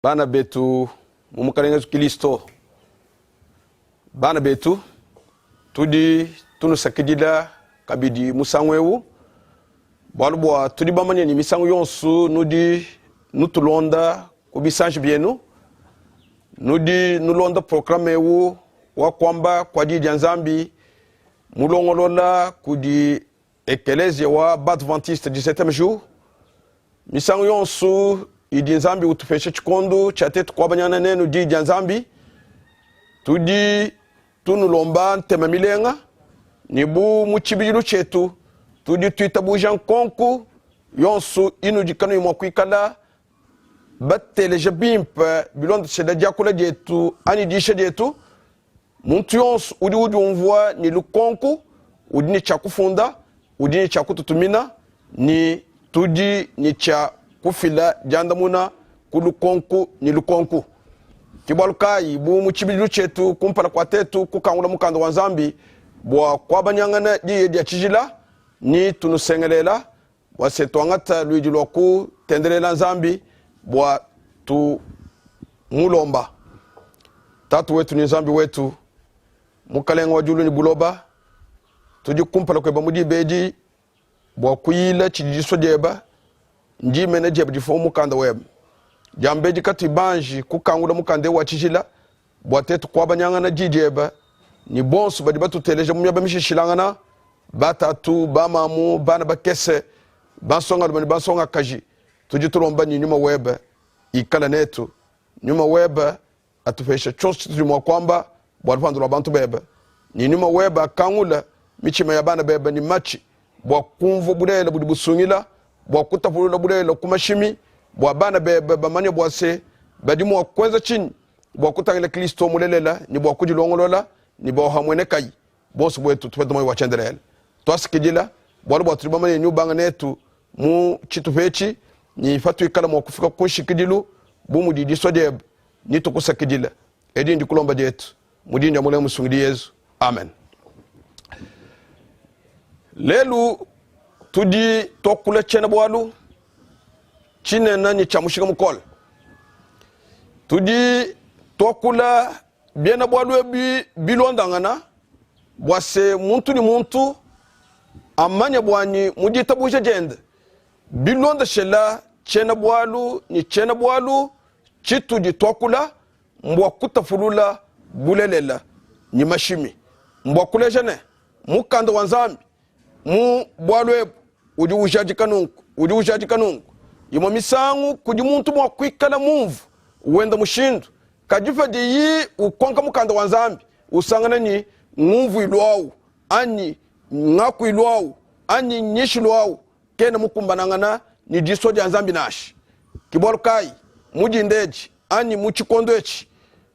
bana betu mumukalenga Kristo bana betu tudi tunu sakidila kabidi musangwewu balbo tudi bamanye ni misangu yonsu nudi nutulonda kubisanji bienu nudi nulonda programme wu wa kwamba kwa di Nzambi mulongolola kudi ekelezia wa Adventiste 17e jour misangu yonsu idi Nzambi utufeshe chikondo chatetu kwa banyana nenu di Nzambi tudi tunulomba ntema milenga nibu muchibilu chetu tudi tuitabuja nkonku yonsu inu dikanu yumwa kuikala bateleje BUNZAMBI bilondo cheda diakula dietu ani dishe dietu muntu yonsu udi umvua ni lukonku udi ni chakufunda udi ni chakututumina ni tudi ni cha kufila jandamuna kulukonku ni lukonku kibalukai bu muchibilu chetu kumpala kwa tetu kukangula mukando wa Nzambi bwa kwa banyangana di chijila ni tunusengelela wasetwangata luidi loku tendelela Nzambi bwa tu mulomba tatu wetu ni Nzambi wetu mukalenga wajulu ni buloba tuji kumpala kwa bamudi beji bwa kuyila chijiso jeba nji mene jeba jifo mukanda web jambeji kati banji kukangula mukande wa chijila bwa tetu kwa banyangana jijeba ni bonsu badi batu teleje mumyaba mishishilangana batatu bamamu bana bakese bansonga lumani bansonga kaji tuji tulomba ni nyuma weba ikala netu nyuma weba atufesha chonsi tulimwa kwamba bwa rupandula bantu beba ni nyuma weba kangula michima ya bana beba ni machi bwa kumvo budela budi busungila bwa kutapulula budela kumashimi bwa bana beba bamanya bwa se badimu wa kwenza chini bwa kutangile Kristo mulelela ni bwa kujilongolola ni bwa hamwene kai bosu bwetu tupedo moyo wachendelele twasikijila bwa bwa tulibamanya nyubanga netu mu chitupechi ni fatu ikala mwa kufika kunshikidilu bumu didi sodeb ni tukusakidila edi ndi kulomba jetu mudindi amule musungidi Yesu amen. Lelu tudi tokula chena bwalu chine nani chamushika mukol tudi tokula biena bwalu bilondangana bwase muntu ni muntu amanya bwani mudita buje jende bilonda shela chena bwalu ni chena bwalu chitu di tokula mbwa kutafulula bulelela ni mashimi mbwa kulejane mukanda wa Nzambi mu bwalu ebu udi ujaji kanungu yimo misangu kudi muntu mwa kuikala mumvu uwenda mushindu kajifa di yi ukonka mukanda wa Nzambi usangana ni mumvu iluau ani ngaku iluau ani nyishi iluau kena mukumbanangana ni diso di Nzambi nashi kibolu kai muji ndeji ani muchikondo echi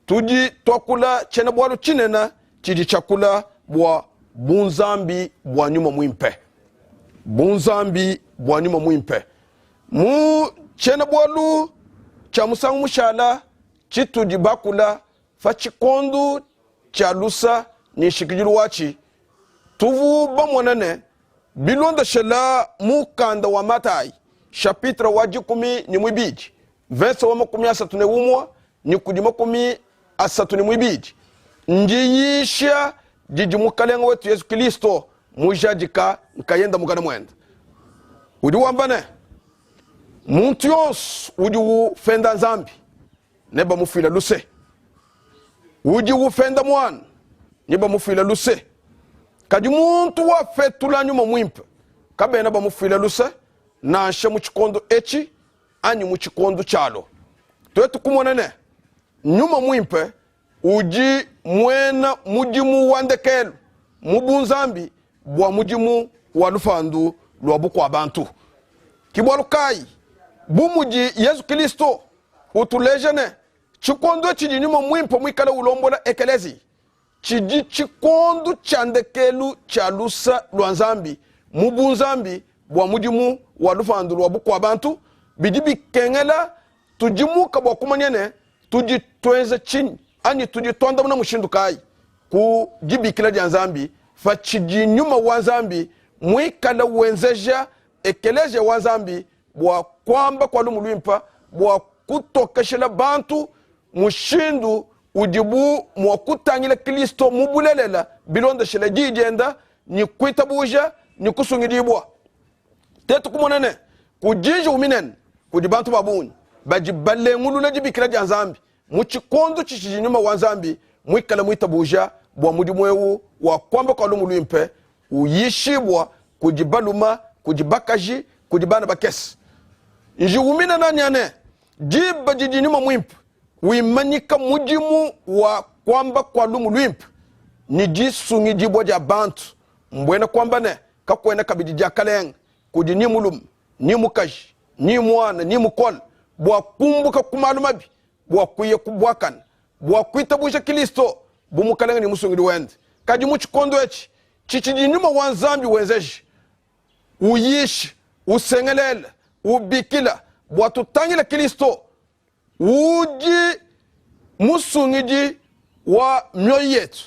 tudi tokula chena bwalu chinena chidi chakula bwa bunzambi bwa nyuma muimpe bunzambi bwa nyuma muimpe mu chena bwalu cha musangu mushala chitudi bakula fa chikondo cha lusa ni shikijilu wachi tuvu bamwanane bilonda shela mukanda wa Matai chapitre waji 10 ni mwibiji verse wa 13 ni kudi 13 ni mwibiji njiyisha jiji mukalenga wetu Yesu Kristo mujadika nkayenda mugana mwenda udi wambane muntu yonsu udi ufenda Nzambi neba mufila luse udi ufenda mwana neba mufila luse kadi muntu wa fetula nyuma MUIMPE kabena ba mufila luse na ashe muchikondo echi ani muchikondo chalo twetu kumonene nyuma MUIMPE uji mwena mujimu wandekelu mubunzambi bwa mujimu walufandu lwabu kwa bantu kibwalu kai bumuji Yesu Kristo utulejene chikondo chidi nyuma MUIMPE mwikala ulombola ekelezi chidi chikondo chandekelu chalusa lwa Nzambi mubunzambi bwa mujimu walufandu lwabu kwa bantu bidibi kengela tujimuka bwa kumanyene tuji twenze chini ani tuji tonda muna mushindu kai ku jibikila dia Nzambi fa chidi nyuma wa Nzambi mwikala wenzeja ekeleje wa Nzambi bwa kwamba kwa lumulwimpa bwa kutokeshela bantu mushindu ujibu mwakutangila Kristo mubulelela bilonda shela jijenda ni kuitabuja ni kusungidibwa tetu kumonene kujiji uminen kujibantu babuni bajiballe ngulula jibikira janzambi muchikondo chichinyuma wanzambi mwikala muitabuja bwa mudimwewu wa kwamba kwa lumu luimpe uyishibwa kujibaluma kujibakaji kujibana bakesi nji umina nanyane jiba jijinyuma muimpe uimanyika mujimu wa kwamba kwa lumu luimpe ni jisungi jibwa ja bantu mbwena kwamba ne kakwena kabidi jakaleng kudi ni mulum ni mukaji ni mwana ni mukol bwa kumbuka kumalumabi bwa kuye kubwakan bwa kuitabusha Kristo bumukalenga ni musungi duwende kaji muchikondo echi chichijinyuma wanzambi wenzeji uyishi usengelele ubikila bwa tutangila Kristo uji musungiji wa myoyi yetu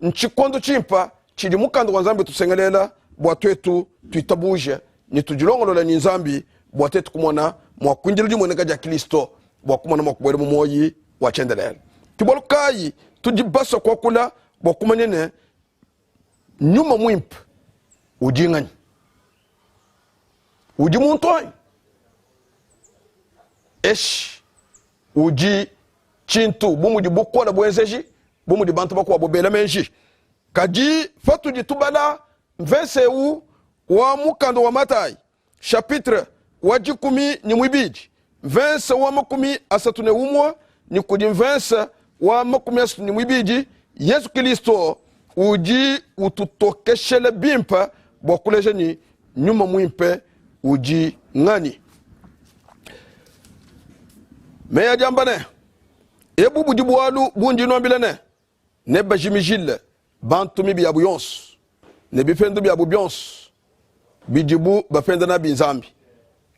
nchikondo chimpa chidi mukando wanzambi tusengelela bwa twetu tuitabuje ni tujilongolola ni nzambi bwa tetu kumona mwakwinjila jimweneka ja Kristo bwa kumona mwakubwele mumoyi wachendelela kibolukayi tujibasa kwa kula bwa kumanene nyuma muimpe ujingani uji muntoi eshi uji chintu bumuji bukola bwenzeji bumuji bantu bakuwa bobela menji kaji fatu jitubala mvenseu wa mukando wa Matai chapitre waji kumi ni mwibiji mvense wa makumi asatune umwa ni kudi mvense wa makumi asatune mwibiji Yesu Kristo uji ututokeshele bimpa bwakuleje ni nyuma muimpe uji ngani meya jambane ebu bujibu walu bunji nombilene ne bajimijile bantu mi biyabu yons ne bifendu biyabu byons bijibu bafenda na binzambi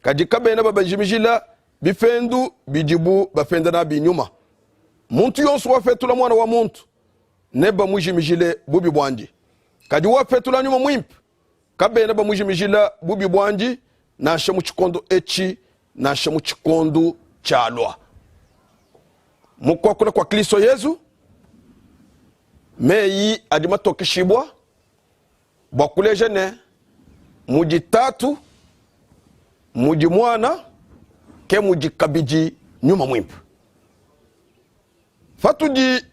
kajika bena babajimijila bifendu bijibu bafenda na binyuma muntu yonsu wafetula mwana wa muntu neba mujimijile bubi bwanji kaji wafetula nyuma muimpe kabena bamujimijila bubi bwanji na shamu chikondo echi na shamu chikondo chalwa mukwakula kwa Kristo Yesu meyi adimatoke shibwa bwakuleje ne muji tatu muji mwana ke muji kabiji nyuma muimpe fatuji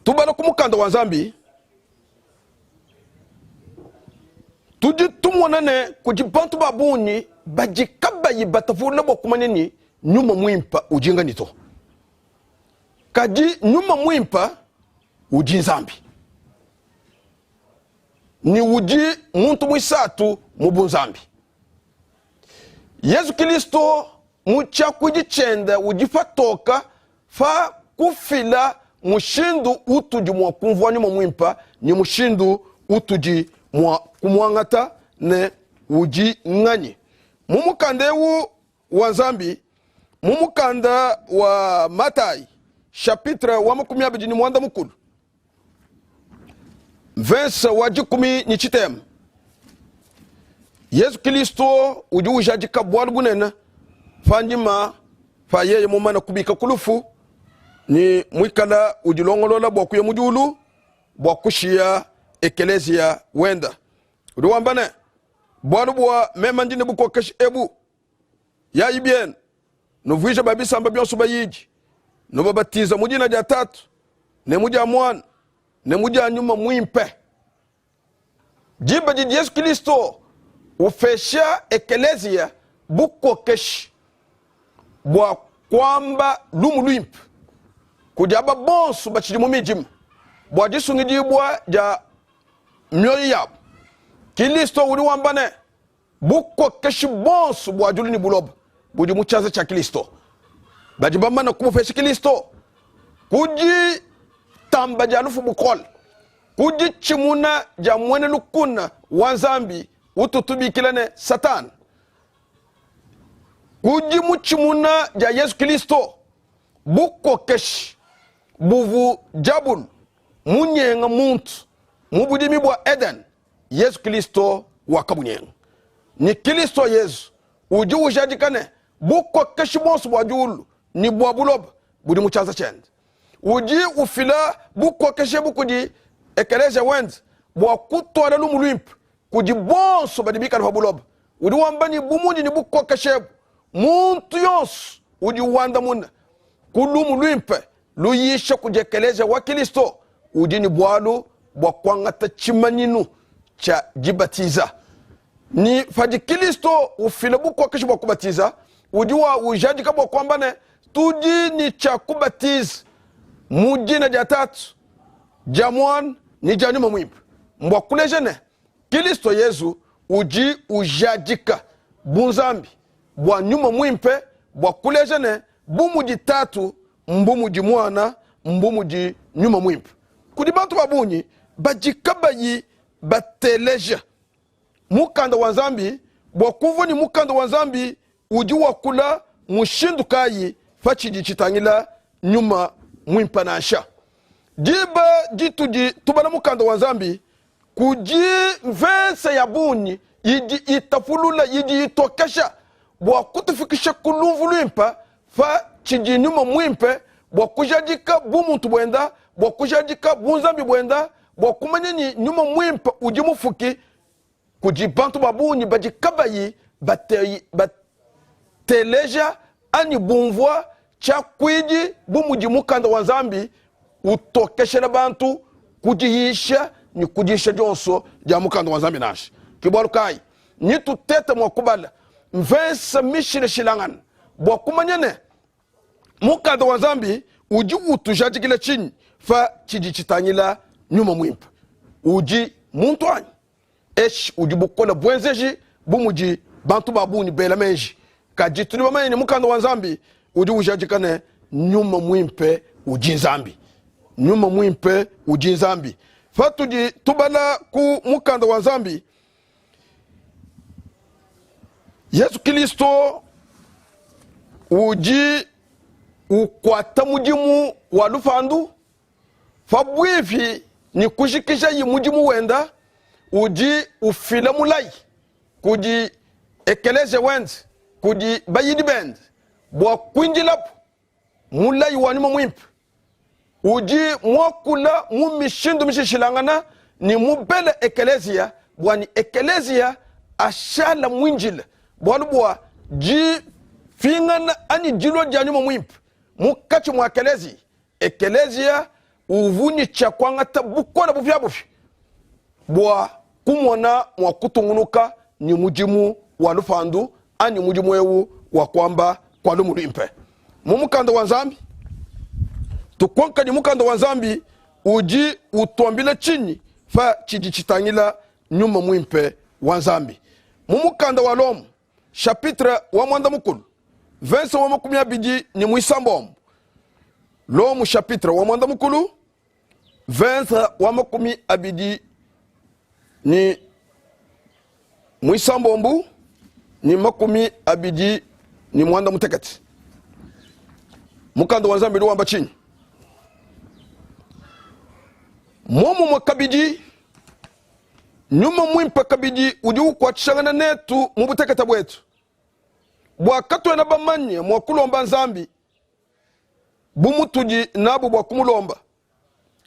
tubala kumukanda wanzambi tuji tumonane kujibantu babuni bajikabayi batafula bokumaneni nyuma muimpa ujinga nito kaji nyuma muimpa ujinzambi ni uji muntu mwisatu mubunzambi Yesu Kristo mucha kujichenda ujifatoka fa kufila mushindu utuji mwa kumvwa nyuma muimpa ni mushindu utuji mwa kumwangata ne uji ngani mumukandewu wanzambi mumukanda wa Matai chapitre wa makumi abiji ni mwanda mukulu verse waji kumi ni chitem Yesu Kristo uji ujaji kabwalu bunena fanyima fa yeye mumana kubika kulufu ni mwikala ujilongolola bwa kuya mujulu bwa kushia ekelezia wenda uduwambane bwalu bwa mema njine buko kesh ebu ya ibien nuvuisha babisamba byonsu bayiji nubabatiza mujina ja tatu ne muja mwana ne muja nyuma muimpe jiba jiji Yesu Kristo ufesha ekelezia buko kesh bwa kwamba lumu luimpe kujaba bonsu bachidi mumijima bwa jisungijibwa ja myoyi yabu Kristo uli wambane buko keshi bonsu bwa julini buloba buji muchaza cha Kristo bajibamba kumufeshi Kristo kuji tamba jalufu bukol kuji chimuna ja mwene lukuna wanzambi ututubikilane satan kuji muchimuna ja Yesu Kristo buko keshi buvu jabul munyenga muntu mubudimi bwa Eden Yesu Kristo wakabunyenga ni Kristo Yesu uji ujadikane buko keshimos wajulu ni bwabulob budi muchaza chend uji ufila buko keshe bukudi ekeleja wend bwa kutwala lumulwimp kuji bonso badibika na bulob udi wambani bumuji ni buko keshe muntu yons uji wanda muna kulumulwimpe luyisha kujekeleja wa Kristo uji ni bwalu bwa kwangata chimaninu cha jibatiza ni faji Kristo ufila buko keshe bwa kubatiza ujiwa ujaji kama kwambane tuji ni cha kubatiza mujina jatatu jamwan ni januma mwimpe mbwa kulejene Kristo Yesu uji ujajika bunzambi bwa nyuma mwimpe bwa kulejene bumuji tatu mbumuji mwana mbumuji nyuma mwimpe kudi bantu babunyi bajikabayi bateleja mukanda wa Nzambi bwa kuvuni mukanda wa Nzambi uji wakula mushindu kayi fachiji chitangila nyuma mwimpa nasha jiba jituji tubana mukanda wa Nzambi kuji vense ya buni yiji itafulula yiji itokesha bwa kutufikisha kulumvulwimpa fa chiji nyuma mwimpe bwa kujadika bumuntu bwenda bwa kujadika bunzambi bwenda bwa kumanyeni nyuma mwimpa uji mufuki kuji bantu babuni bajikabayi bateleja ani bumvwa cha kwiji bumuji mukanda wa Nzambi utokeshela bantu kujihisha ni kujihisha jonso ja mukanda wa Nzambi nashi kibwalu kai ni tutete mwakubala mvensa mishile shilangan bwa kumanyene mukanda wa Nzambi uji utujajikile chini fa chiji chitanyila nyuma mwimpa uji muntu anyi esh uji bukola bwenzeji bumuji bantu babuni bela menji kajituli bamanye ni mukanda wa Nzambi uji ujajikane nyuma mwimpe uji Nzambi nyuma mwimpe uji Nzambi fatuji tubala ku mukanda wa Nzambi Yesu Kristo uji ukwata mujimu wa lufandu fabwifi ni kushikisha yi mujimu wenda uji ufila mulai kuji ekeleje wend kuji bayidi bend bwa kwinjilapu mulai wanima mwimpe uji mwakula mumishindu mishishilangana ni mubele ekelezia bwani ekelezia ashala mwinjile bwalu bwa ji fingana ani jilo janima mwimpe mukachi mwa ekelezia uvuni chakwangata bukola bufya bufya bwa kumona mwa kutungunuka ni mujimu wa lufandu ani mujimu ewu wa kwamba kwa lumulwimpe mumukanda wa Nzambi tukonka ni mukanda wa Nzambi uji utuambile chini fa chiji chitangila nyuma mwimpe wa Nzambi mumukanda wa lomu chapitre wa mwanda mukulu verse wa makumi abidi ni mwisambombo lomu chapitre wa mwanda mukulu verse wa makumi abidi ni mwisambombu ni makumi abidi ni mwanda mutekati mukanda wa Nzambi luwamba chini momu mwakabidi nyuma mwimpa kabidi uji ukwatishangana netu mubuteketa bwetu bwa katwe na bamanye mwakulomba Nzambi bumutuji nabu bwa kumulomba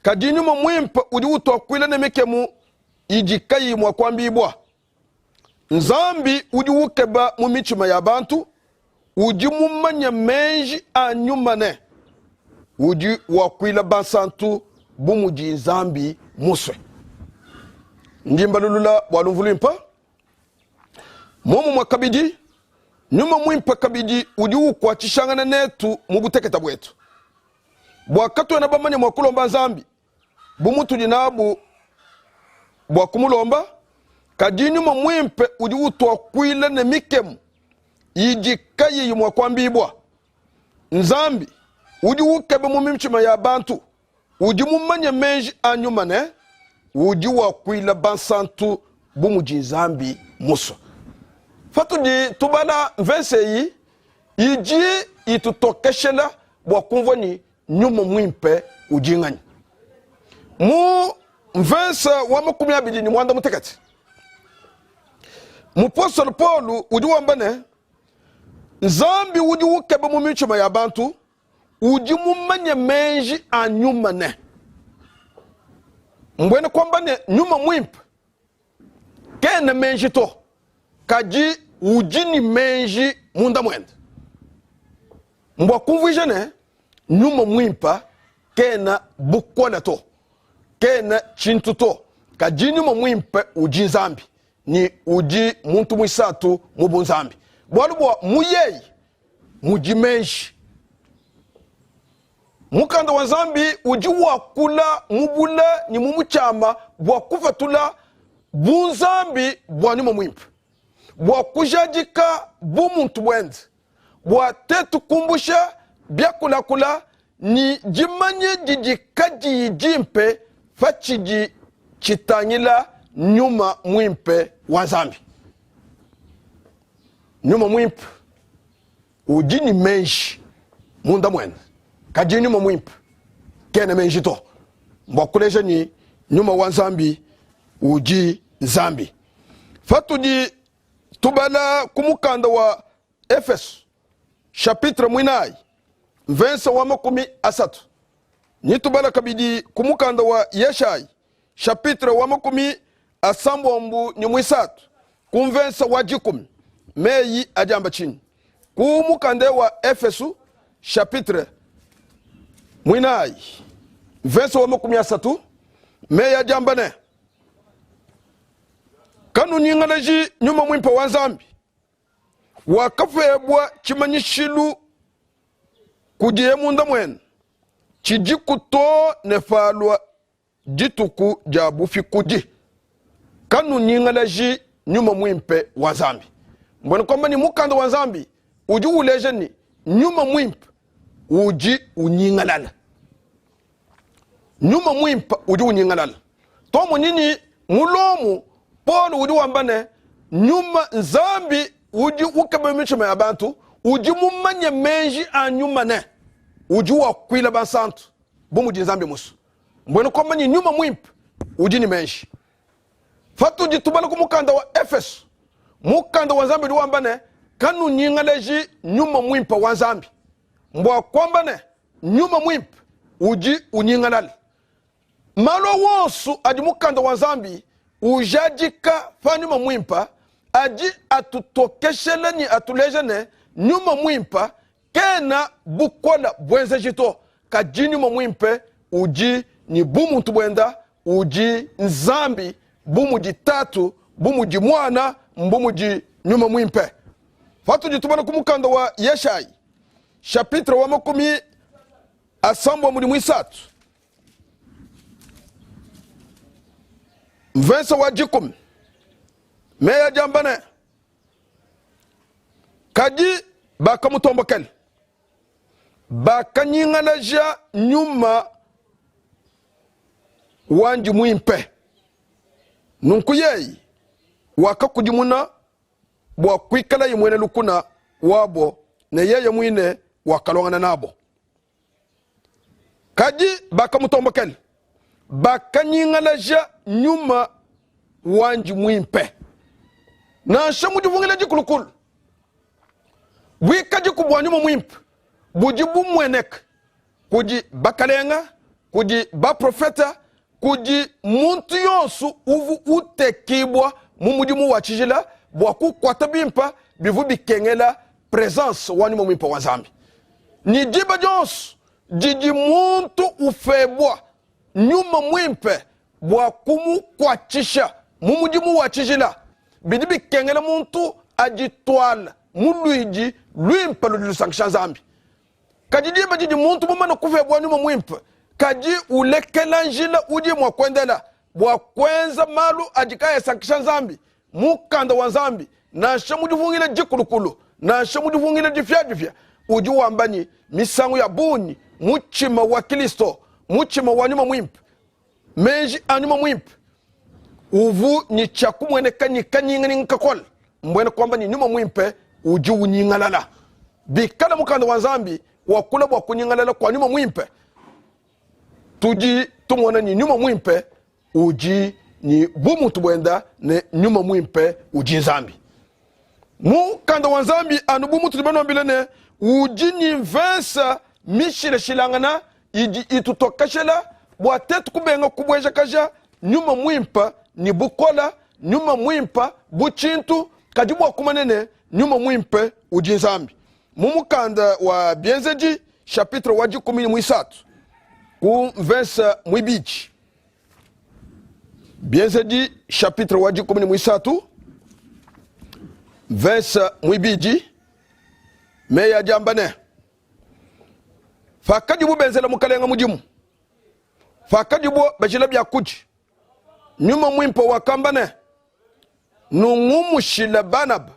kadi nyuma mwimpa uji utokwile nemekemu ijikayi mwakwambibwa Nzambi uji ukeba mumichima ya bantu uji mumanya menji anyumane uji wakwila bansantu bumuji Nzambi muswe ndimba lulula walumvulimpa momu mwakabidi nyuma mwimpa kabidi uji ukwatishangana netu mubuteketa bwetu bwakatwe na bamanya mwakulomba Nzambi bumutuji nabu bwa kumulomba kadi nyuma mwimpe uji utwakwile nemikemu ijikayi mwakwambibwa Nzambi uji ukebe mumimchima ya bantu uji mumanya menji anyumane uji wakwila bansantu bumuji Nzambi muso fatuji tubala verse yi iji itutokeshela bwa kumvoni nyuma mwimpe uji ngani mu verse wa makumi abidi ni mwanda mutekati mupostol Paul uji wambane nzambi uji ukebe mu michuma ya bantu uji mumanye menji anyuma ne mbwene kwamba ne nyuma mwimpe kene menji to kaji uji ni menji munda mwende mbwa kumvije ne nyuma mwimpa kena bukwala to kena chintu to kaji nyuma mwimpe uji nzambi ni uji muntu mwisatu mu bunzambi bwalubwa muyeyi muji menji mukanda wa nzambi uji wakula mubula ni mumuchama bwakufatula bunzambi bwanyuma mwimpe bwakujajika bumuntu bwende bwatetukumbusha byakulakula ni jimanye jijikaji jimpe fachiji chitanyila nyuma mwimpe wa nzambi nyuma mwimpe uji ni menji munda mwende kaji nyuma mwimpe kene menji to mwakuleja ni nyuma wa nzambi uji nzambi fatuji tubala kumukanda wa Efeso chapitre mwinai mvensa wa makumi asatu ni tubala kabidi kumukanda wa Yeshai chapitre wa makumi asambombu ni mwisatu kumvensa wa jikumi meyi ajamba chini kumukande wa Efeso chapitre mwinai mvensa wa makumi asatu meyi ajamba ne kanu nyingaleji nyuma mwimpa wa nzambi wakafebwa chimanyishilu kujiye munda mwene chijikuto nefalwa jituku jabufi kuji kanu nyingaleji nyuma mwimpe wa nzambi mbona kwamba ni mukanda wa nzambi uji uleje ni nyuma mwimpe uji unyingalala nyuma mwimpa uji unyingalala tomu nini mulomu Paul uji wambane nyuma nzambi uji ukebe michuma ya bantu uji mumanye menji anyuma ne uji wakwila bansantu bumuji nzambi musu mbwene kwamba ni nyuma mwimpe uji ni menji fatu uji tubala kumukanda wa Efeso mukanda wa nzambi uji wambane kanu nyingaleji nyuma mwimpe wa nzambi mbwa kwamba ne nyuma mwimpe uji unyingalali malo wonsu aji mukanda wa nzambi ujajika fa nyuma mwimpa aji atutokesheleni atulejene nyuma mwimpa kena bukola bwenze jito kaji nyuma mwimpe uji ni bumu tubwenda uji nzambi bumu jitatu bumu jimwana mbumu ji nyuma mwimpe fatu jitubana kumukanda wa Yeshai chapitre wa makumi asambo muri mwisatu mvensa wa jikum meya jambane kaji baka mutombokel baka nyingalaja nyuma wanji mwimpe nunkuyei waka kujimuna bwa kwikala yimwene lukuna wabo ne yeye mwine wakalongana nabo kaji baka mutombokel baka nyingalaja nyuma wanji mwimpe na shamu jivungile jikulukulu wika jikubwa nyuma mwimpe bujibu mwenek kuji bakalenga kuji baprofeta kuji muntu yonsu uvu utekibwa mumujimu wachijila bwaku kwata bimpa bivu bikengela presence wanyuma mwimpe wa nzambi ni jiba jonsu jiji muntu ufebwa nyuma mwimpe bwakumu kwachisha mumujimu wachijila bidibi kengela muntu ajitwala muluiji luimpa lulusankisha nzambi kaji bajiji muntu mumana kufebwa nyuma mwimpe kaji ulekela njila uji mwakwendela bwakwenza malu ajikaya sankisha nzambi mukanda wa nzambi na shamu jivungile jikulukulu na shamu jivungile jifya uji wambani misangu ya buni muchima wa Kristo muchima wa nyuma mwimpe menji anyuma mwimpe uvu ni chakumwene kanyingani nkakol mbwene kwamba ni nyuma mwimpe uji unyingalala bikala mukanda wa nzambi wakula bwa kunyingalala kwa nyuma mwimpe tuji tumwona ni nyuma mwimpe uji ni bumu tubwenda ne nyuma mwimpe uji nzambi mu kanda wanzambi anubu mutu libano bilene ujini vensa mishile shilangana itutokashela bwa tetu kubenga kubweja kaja nyuma muimpa ni bukola nyuma muimpa buchintu kajibwa kumanene nyuma muimpe ujinzambi mumukanda wa bienzeji chapitre waji 13 ku verse mwibiji bienzeji chapitre waji 13 verse mwibiji meya jambane fakajibu benzela mukalenga mujimu fakajibu bajila byakuji nyuma mwimpo wakambane nungumushila Banab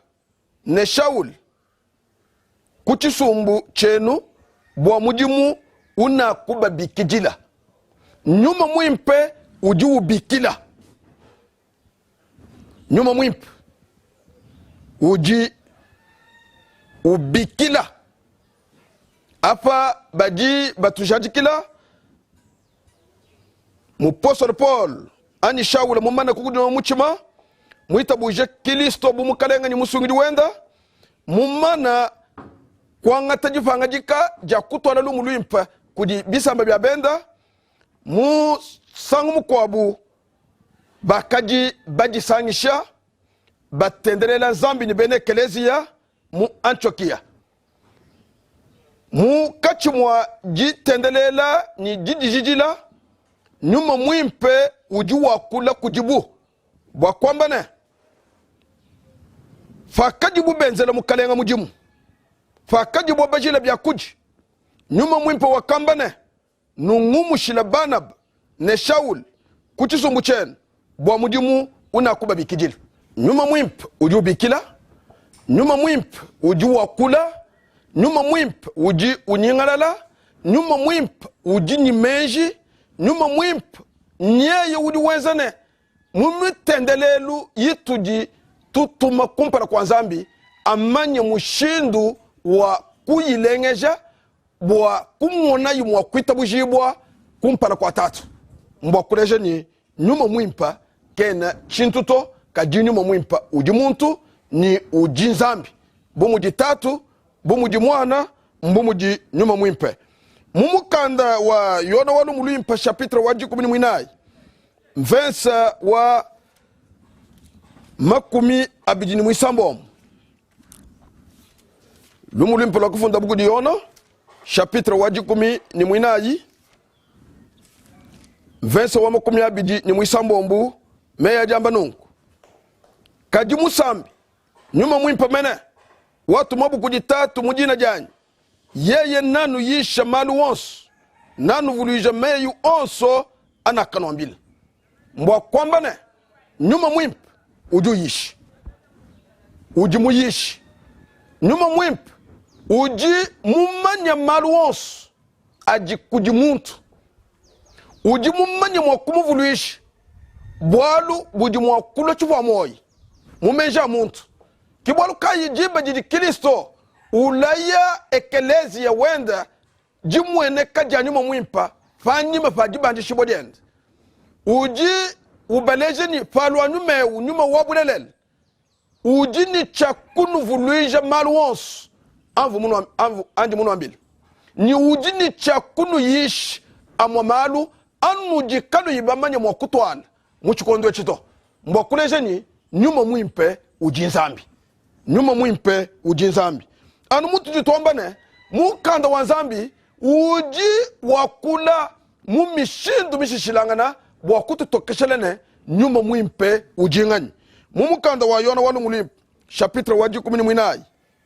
ne Shaul kuchisumbu chenu bwa mujimu unakuba bikijila nyuma mwimpe uji ubikila nyuma mwimpe uji ubikila apa baji batujadikila mupostole Paul ani Shaul mumana kukudina muchima muita buje Kristo bumukalenga ni musungidi wenda mumana kwanga tajifanga jika jakutwala lumulwimpa kudi bisamba bya benda mu sangu mukwabu bakaji baji sangisha batendelela zambi ni bene kelezia mu Antiokia mu kachimwa jitendelela ni jijijila nyuma mwimpe uji wakula kujibu bwa kwambane fakajibu benzela mukalenga mujimu fakajibu bajila byakuji nyuma mwimpe wakambane nungumushila Banab ne Shaul kuchisumbu chenu bwa mujimu unakuba bikijila nyuma mwimpe uji ubikila nyuma mwimpe uji wakula nyuma mwimpe uji unyingalala nyuma mwimpe uji nimeji nyuma mwimpe nyeye udi wenzane mumitendelelu yituji tutuma kumpara kwa nzambi amanye mushindu wa kuyilengeja bwa kumwona yimwa kwitabujibwa kumpara kwa tatu mbwa kuleje ni nyuma mwimpa kena chintuto kaji nyuma mwimpa uji muntu ni uji nzambi bumuji tatu bumuji mwana mbumuji nyuma mwimpe mumukanda wa yona wanu mulwimpa chapitre waji 18 versa wa makumi abidini mwisambo lumulwimpa la kufunda buku yona chapitre waji 18 versa wa makumi abidini mwisambo mbu meya jamba nungu kaji musambi nyuma mwimpa mene watu mabuku jitatu mujina janyi yeye nanu yisha malu wonso nanu vuluija meyu onso anakanwambila mbwa kwambane nyuma mwimpe uju yishi uji muyishi nyuma mwimpe uji mumanya malu wonso aji kuji muntu uji mumanya mwakumu vuluishi bwalu buji mwakula chuwa moyi mumenja muntu kibwalu kayi jiba jidi Kristo ulaya ekelezi ya wenda jimwene kaja nyuma mwimpa fanyima fajibandi shibodende uji ubeleje ni falwa nyuma wabulelele uji ni chakunu vuluija malu wonsu anji munu ambili ni uji ni chakunu yishi amwa malu anu jikanu yibamanya mwakutwana muchikondwe chito mwakuleje ni nyuma mwimpe uji nzambi nyuma mwimpe uji nzambi anu mutu jitombane mukanda wanzambi uji wakula mumishindu mishishilangana wakutu tokeshelene nyuma mwimpe ujingani mumukanda wa yona wanu mulimpe chapitre waji 18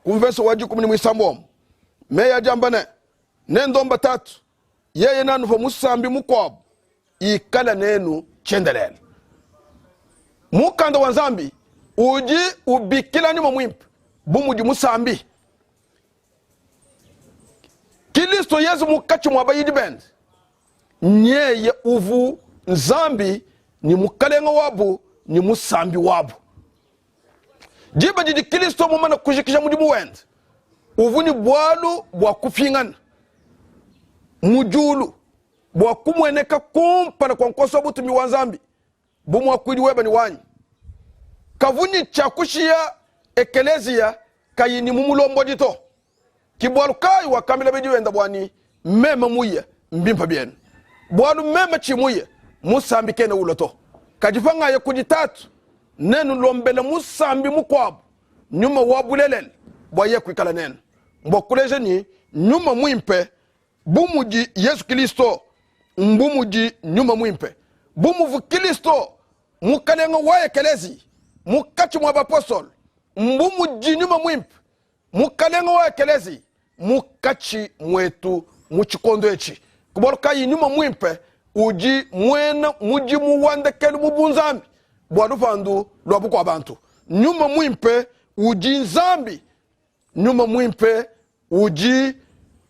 kumverso waji 17 meya jambane nendomba tatu yeye nanu fa musambi mukwabu ikala nenu chendelele mukanda wanzambi uji ubikila nyuma mwimpe bumuji musambi Kristo Yesu mukachi mwabayidi bend nyeye uvu nzambi ni mukalenga wabu ni musambi wabu jiba jidi Kristo mumana kujikisha mudimu wend uvu ni bwalu bwa kufingana mujulu bwa kumweneka kumpana kwa nkoso butu mi wanzambi bumu wakwidi weba ni wanyi kavuni chakushia ekelezia kayini mumulombo dito kibwalu kai wakamila bidi wenda bwani mema muye mbimpa bien bwalu mema chimuye musambi kene uloto kajifanga ya kujitatu nenu lombele musambi mukwabu nyuma wabulelel bwaye kwikala nenu mbokuleje ni nyuma muimpe bumuji Yesu Kristo mbumuji nyuma muimpe bumuvu Kristo mukalenga waye kelezi mukachi mwa apostol mbumuji nyuma muimpe mukalenga waye kelezi mukachi mwetu muchikondo echi kuboluka nyuma muimpe uji mwena muji muwande kelu mubunzambi bwadu fandu lwabu kwa bantu nyuma muimpe uji nzambi nyuma muimpe uji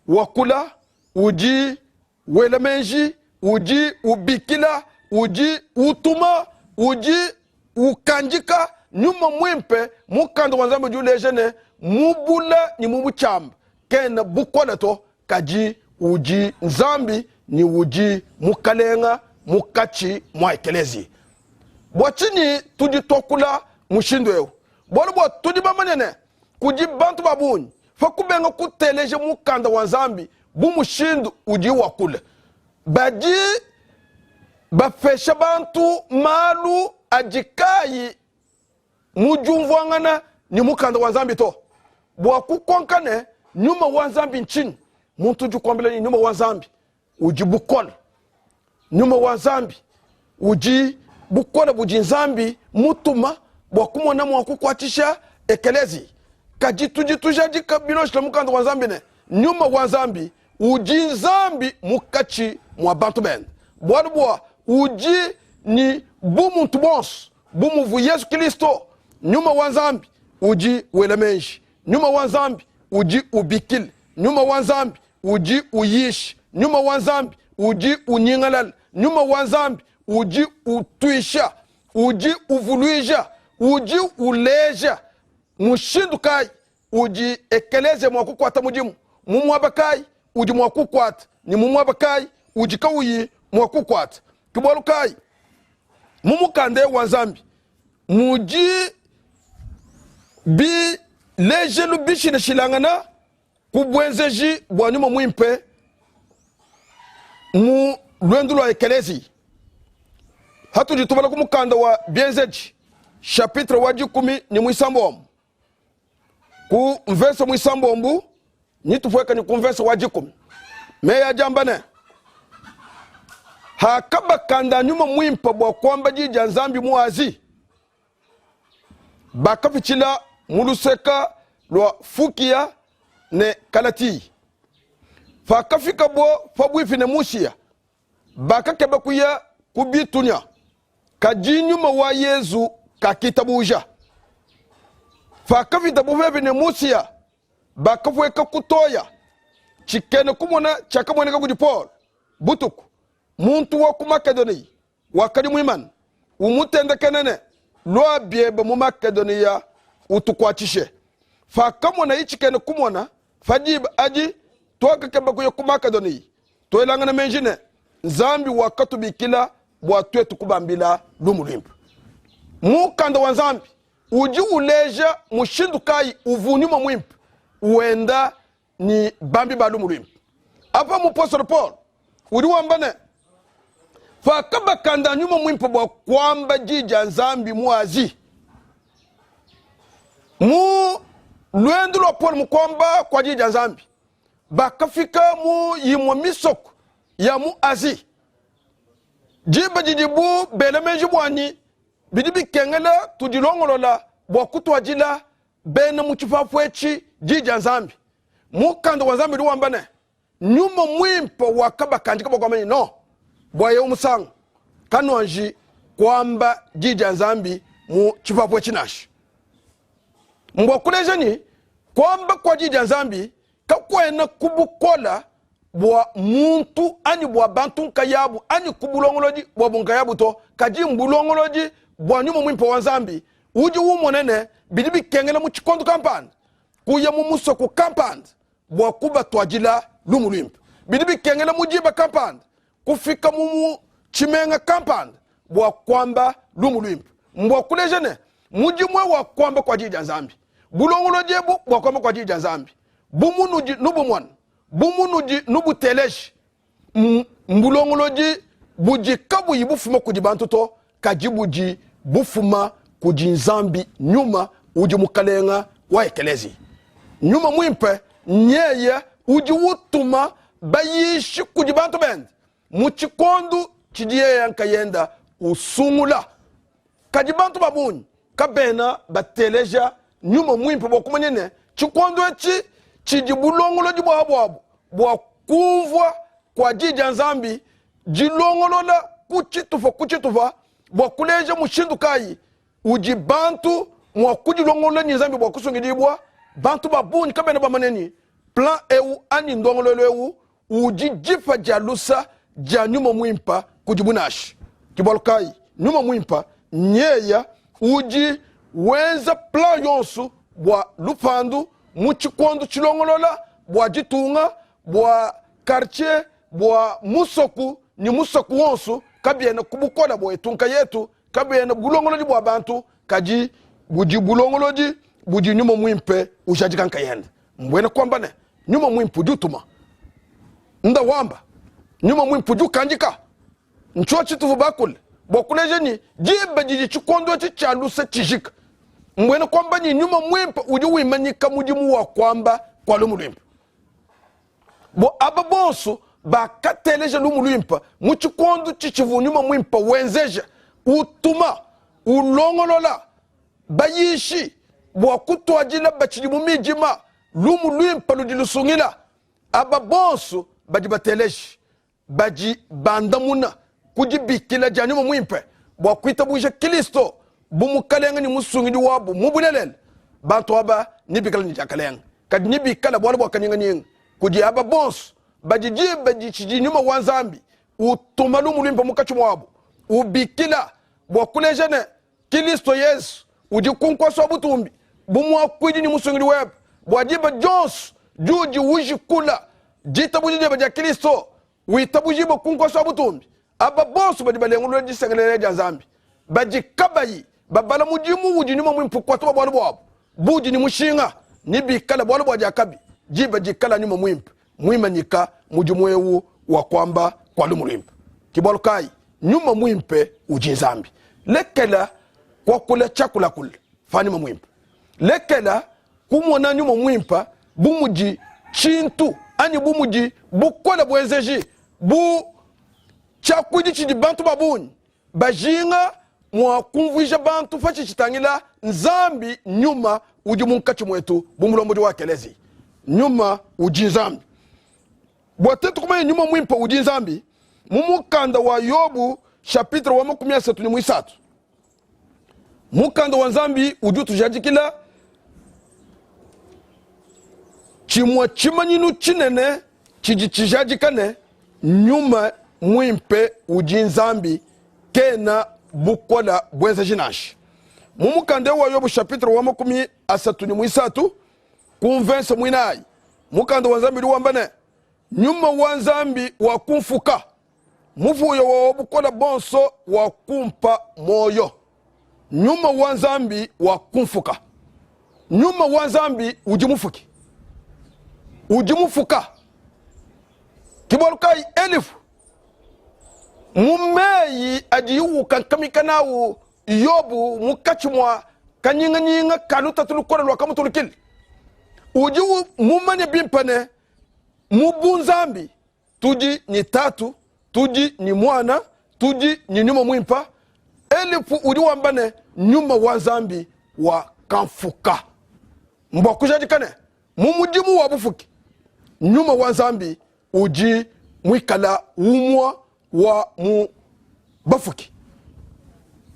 wakula uji welemenji uji ubikila uji utuma uji ukanjika nyuma muimpe mukando wanzambi julejene mubula ni mubuchamba kena bukola to kaji uji nzambi ni uji mukalenga mukachi mwaekelezi bwachini tuji tokula mushindo eu bwalubwa tuji bamanene kuji bantu babuni fakubenga kuteleje mukanda wanzambi bumushindu uji wakule baji bafesha bantu malu ajikayi mujumvwangana ni mukanda wanzambi to bwakukonkane nyuma wanzambi nchini muntu jukwambele ni nyuma wanzambi uji bukola nyuma wanzambi uji bukola buji nzambi mutuma bwakumona mwakukwatisha ekelezi kajituja jika biloshla mukanda wanzambi ne nyuma wanzambi uji nzambi mukachi mwa bantu ben bwadubwa uji ni bumuntu bons bumuvu Yesu Kristo nyuma wanzambi uji welemenji nyuma wanzambi uji ubikil nyuma wanzambi uji uyish nyuma wanzambi uji unyingalal nyuma wanzambi uji utuisha uji uvuluisha uji uleja mushindu kai uji ekeleze mwakukwata mujimu mumwabakai uji mwakukwata ni mumwabakai uji kawuyi mwakukwata kibolu kai mumukande wanzambi muji bi lejelu bishine shilangana kubwenzeji bwanyuma muimpe mu lwendulo ekelezi hatu jitubala kumukanda wa bienzeji chapitre waji 10 ni mwisambombu ku mverso mwisambombu nitufweka ni kumverso waji 10 meya jambane hakaba kanda nyuma muimpa bwa kwamba jija nzambi muazi bakafichila muluseka lwa fukia ne kalati fakafika bo fabwifi ne musia bakakebe kuya kubitunya kajinyuma wa Yesu kakitabuja fakafita bufefe ne musia bakafweka kutoya chikene kumona chakamwoneka kuti Paul butuku muntu wa ku Makedoni wakali mwiman umutende kenene lwa biebe mu Makedonia utukwachishe fakamona ichikene kumona fajib aji toka keba kuya ku Makedoni toelangana menjine nzambi wakatubikila bwatwetu kubambila lumulimpu mukanda wa nzambi uji uleja mushindu kai uvunyuma mwimpu uenda ni bambi ba lumulimpu apa mupostol Paul uri wambane fakaba kanda nyuma mwimpu bwa kwamba jija nzambi muazi mu lwendu lo Paul mukwamba kwa jija nzambi bakafika mu yimwa misoko ya mu azi jiba jijibu belemeji bwani bidibi kengela tudilongolola bwa kutwajila bena muchifafwechi jija nzambi mukanda wa nzambi luwambane nyuma mwimpo wakaba kanjika kwa mani no bwa ye umusangu kanwanji kwamba jija nzambi mu chifafwechi nashi mbwa kulejeni kwamba kwa jija nzambi kakwena kubukola bwa muntu ani bwa bantu nkayabu ani kubulongoloji bwa bunkayabu to kaji mbulongoloji bwa nyuma mwimpo wa nzambi uji wumonene bidibi kengela mu chikondo kampand kuya mu musoko kampand bwa kuba twajila lumulimpo bidibi kengela mu jiba kampand kufika mu chimenga kampand bwa kwamba lumulimpo mbwa kulejene muji mwe wa kwamba kwa jija nzambi bulongoloji bwa kwamba kwa jija zambi bumunuji nubu mwan bumunuji nubu telesh mbulongoloji buji kabu yibufuma kujibantu to kajibuji bufuma kujinzambi nyuma uji mukalenga wa ekelezi nyuma mwimpe nyeye uji wutuma bayishi kujibantu bend muchikondu chidiye yanka yenda usungula kajibantu babuni kabena bateleja nyuma mwimpe bokumanyene chikondu echi chijibulongoloji bwa habwabu bwa kuvwa kwa jija nzambi jilongolola kuchitufa bwa kuleja mushindu kayi uji bantu mwa kujilongolola nzambi bwa kusungidibwa bantu babuni kabena bamaneni plan ewu ani ndongololo ewu uji jifa jalusa ja nyuma mwimpa kujibunashi kibolukai nyuma mwimpa nyeya uji wenza plan yonsu bwa lupandu muchikondo chilongolola bwa jitunga bwa quartier bwa musoku ni musoku wonsu kabiena kubukola bwa etunka yetu kabiena bulongoloji bwa bantu kaji buji bulongoloji buji nyuma mwimpe ujajikanka yenda mbwena kwamba ne nyuma mwimpu jutuma nda wamba nyuma mwimpu jukanjika nchochi tuvu bakule bokuleje ni jibe jiji chikondo chichalusa chijika mbwena kwamba ni nyuma mwimpa uju wimanyika mujimu wa kwamba kwa lumulwimpa bo ababonso bakateleje lumulwimpa muchikondo chichivu nyuma mwimpa wenzeja utuma ulongolola bayishi bwa kutwajila bachili mumijima lumulwimpa ludilusungila ababonso bajibatelege baji bandamuna kujibikila ja nyuma mwimpe bwa kuitabuje Kristo bumukalenga ni musungidi wabu mubulelele bantu aba nibikala ni jakalenga kadi nibikala bwala bwa kanyanga nyinga kuji aba bonso bajijibe jichiji nyuma wanzambi utumalu mulimpa mukachumu wabu ubikila bwa kulejene Kristo Yesu uji kunkwaso butumbi bumwa kwiji ni musungidi webu bwa jiba Jones juji wuji kula jitabuji jeba ja Kristo witabuji bo kunkwaso butumbi aba bonso bajibalengulo jisengelele ja zambi bajikabayi babala mujimu uji nyuma mwimpu kwa tuwa bwalu bwabu buji ni mushinga nibikala bwalu bwa jakabi jiba jikala nyuma mwimpu mwimanyika mujumwewu wa kwamba kwa lumulwimpu kibwalu kai nyuma mwimpe uji nzambi lekela kwa kula chakula kule fani mwimpu lekela kumwana nyuma mwimpa bumuji chintu ani bumuji bukola bwenzeji bu chakuji chidi bantu babuni bajinga mwa kumvuisha bantu fachi chitangila nzambi nyuma uji munkachi mwetu bumulomboji wa kelezi nyuma uji nzambi bwatetu kumanye nyuma mwimpa uji nzambi mumukanda wa Yobu chapitre wa 13 mukanda wa nzambi uju tujajikila chimwa chimanyinu chinene chijijajikane nyuma mwimpe uji nzambi kena bukola bwenza jinashi mumukande wa Yobu chapitre wa 13 kumvensa mwinayi mukande wa nzambi liwambane nyuma wa nzambi wa kumfuka muvuyo wa bukola bonso wa kumpa moyo nyuma wa nzambi wa kumfuka nyuma wa nzambi ujimufuka kiborukai elifu mumeyi ajiyu kankamikanawu Yobu mukachimwa kanyinga kaluta tulukora lwa kamutulukili ujiwu mumane bimpane mubunzambi tuji ni tatu tuji ni mwana tuji ni nyuma mwimpa elifu ujiwambane nyuma wa nzambi wa kamfuka mbwa kujajikane mumujimu wa bufuki nyuma wa nzambi uji mwikala umwa wa mu bafuki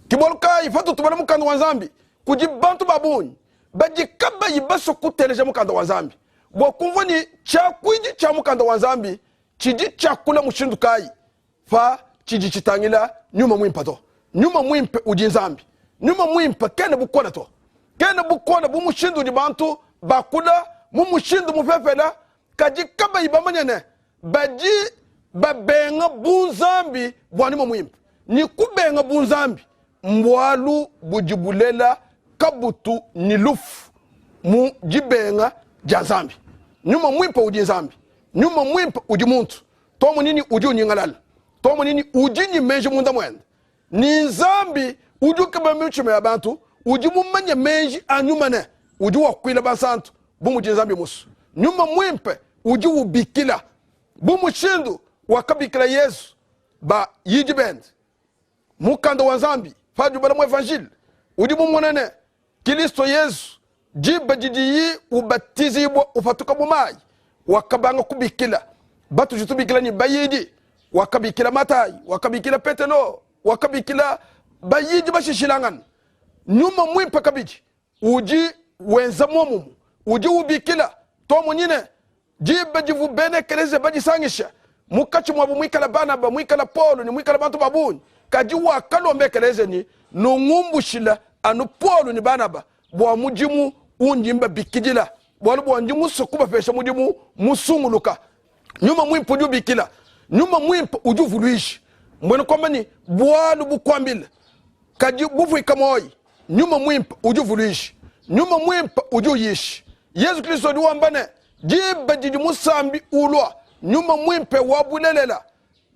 kiboluka ifatu tubana mukanda wa nzambi kujibantu babuni bajikaba yibaso kuteleja mukanda wa nzambi bwa kumvani chakwiji cha mukanda wa nzambi chiji chakula mushindu kai fa chiji chitangila nyuma mwimpato nyuma mwimpe uji nzambi nyuma mwimpe kene bukona to kene bukona bumushindu jibantu bakula mumushindu mufefela kajikaba yibamanyene baji babenga bunzambi bwanima mwimpe ni kubenga bunzambi mbwalu bujibulela kabutu ni lufu mu jibenga janzambi nyuma mwimpa uji nzambi nyuma mwimpa uji muntu to munini uji unyingalala to munini uji nyimenje munda mwenda ni nzambi uji kabamichime yabantu uji mumanye menji anyuma ne uji wakwila basantu bumu nzambi musu nyuma mwimpe uji ubikila bumu shindu wakabikila Yesu ba yiji bend mukanda wa nzambi faju bala mu evangile uji mumunene Kristo Yesu jiba jijiyi ubatizibwa ufatuka bumayi wakabanga kubikila batu jutubikila ni bayidi wakabikila Matayi wakabikila Petelo wakabikila bayidi bashishilangan nyuma mwimpa kabiji uji wenza mwomumu uji ubikila tomu nyine jiba jivu bene keleze baji sangisha mukachi mwabu mwikala Banaba mwikala Paulo ni mwikala bantu babuni kaji wakalombe keleze ni nungumbushila anu Paulo ni Banaba bwa mujimu unjimba bikidila bwa njimu sokuba pesha mujimu musunguluka nyuma mwimpa uju bikila nyuma mwimpa uju vuluishi mwene kwamba ni bwalu bukwambila kaji bufu ikamoyi nyuma mwimpa uju vuluishi nyuma mwimpa uju yishi Yesu Kristo di wambane jiba jiji musambi ulwa nyuma mwimpe wabulelela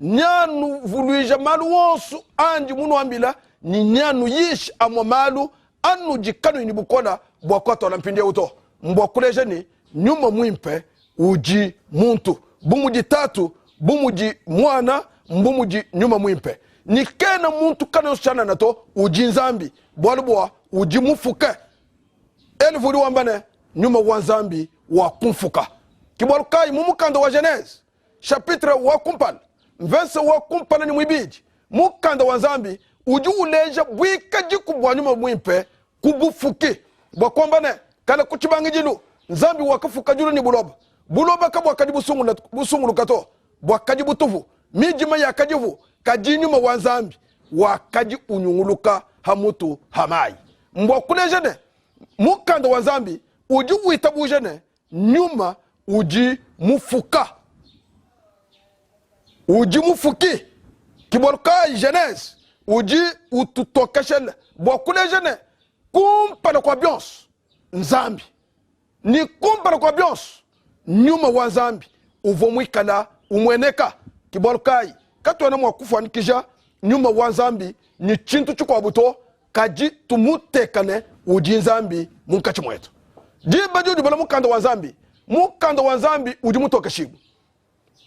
nyanu vuluisha malu wonsu anji munu wambila ni nyanu yishi amwa malu anu jikanu inibukola bwakoto olampindia uto mbwakuleje ni nyuma mwimpe uji muntu bumuji tatu bumuji mwana mbumuji nyuma mwimpe ni kena muntu kana ushana nato uji nzambi bwalubwa uji mufuke elivuli wambane nyuma wanzambi wa kumfuka kibwalukai mumukanda wa Genèse chapitre wa kumpala verse wa kumpala ni mwibiji mukanda wanzambi uji uleja bwika jikubwa nyuma mwimpe kubufuki bwakwambane kala kuchibangi jilu nzambi wakafuka julu ni buloba kabwa kajibu busungulu kato bwakajibu tufu mijima ya kajivu kajinyuma wanzambi wakaji unyunguluka hamutu hamayi mbwakuleja ne mukanda wanzambi uji uitabuje ne nyuma uji mufuka uji mufuki kiboluka Genèse uji ututokeshele bwakuleja ne kumpana kwa bionso nzambi ni kumpana kwa bionso nyuma wa nzambi uvo mwikala umweneka kibolukai katwana mwakufa nikija nyuma wa nzambi ni chintu chukwa buto kaji tumutekane uji nzambi munkachi mwetu jiba juju bala mukanda wa nzambi uji mutokeshibu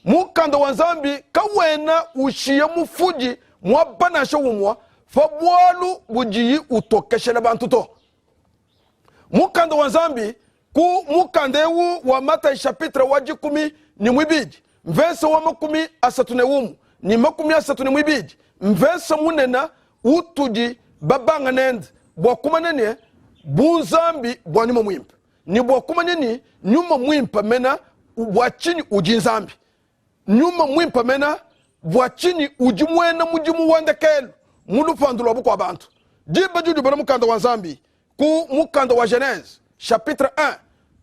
mukanda wa nzambi kawena ushiye mufuji mwabanasha umwa fabwalu bujiyi utokeshele bantu to mukanda wa nzambi ku mukanda ewu wa Matayi chapitre waji 10 ni mwibiji mvese wa makumi asatune umu ni makumi asatune mwibiji mvese munena utuji babanga nende bwakumanene bunzambi bwa nyuma mwimpa ni bwakumanene nyuma mwimpa mena bwachini uji nzambi nyuma mwimpa mena bwachini uji mwena mujimu wandekelu mulupandula buko abantu jiba juju bana mukanda wa nzambi ku mukanda wa Genèse chapitre 1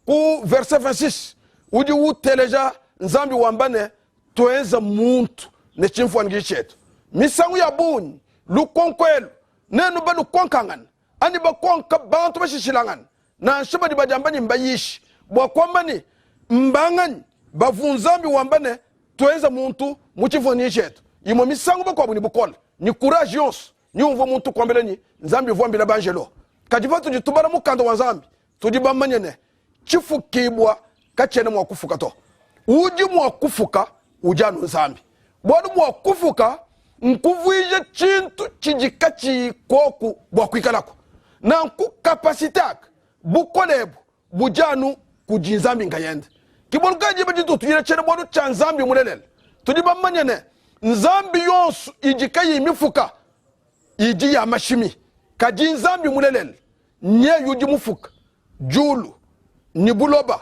ku verset 26 uji uteleja nzambi wambane toenza muntu ne chimfwani gichetu misangu ya buni lukonkwelu nenu ba lukonkangan ani ba konka bantu bashishilangan na shiba di bajambani mbayishi bwakwambani mbangani bavunzambi wambane toenza muntu muchimfwani gichetu imo misangu ba kwa buni bukola ni courage yonso ni umvo muntu kwambele ni nzambi vuambila banjelo kajiva tujitubala mukanda wa nzambi tujibamanyene chifukibwa kachene mwakufuka to uji mwakufuka ujanu nzambi bwadu mwakufuka nkuvuije chintu chijikachi koku bwakwikalako na nku kapasitak bukolebu bujanu kujinzambi ngayende kiboluka jiba jitu tujira chene bwadu cha nzambi mulelele tujibamanyene nzambi yonsu ijikayi imifuka iji ya mashimi kaji nzambi mulelele nye yuji mufuka julu ni buloba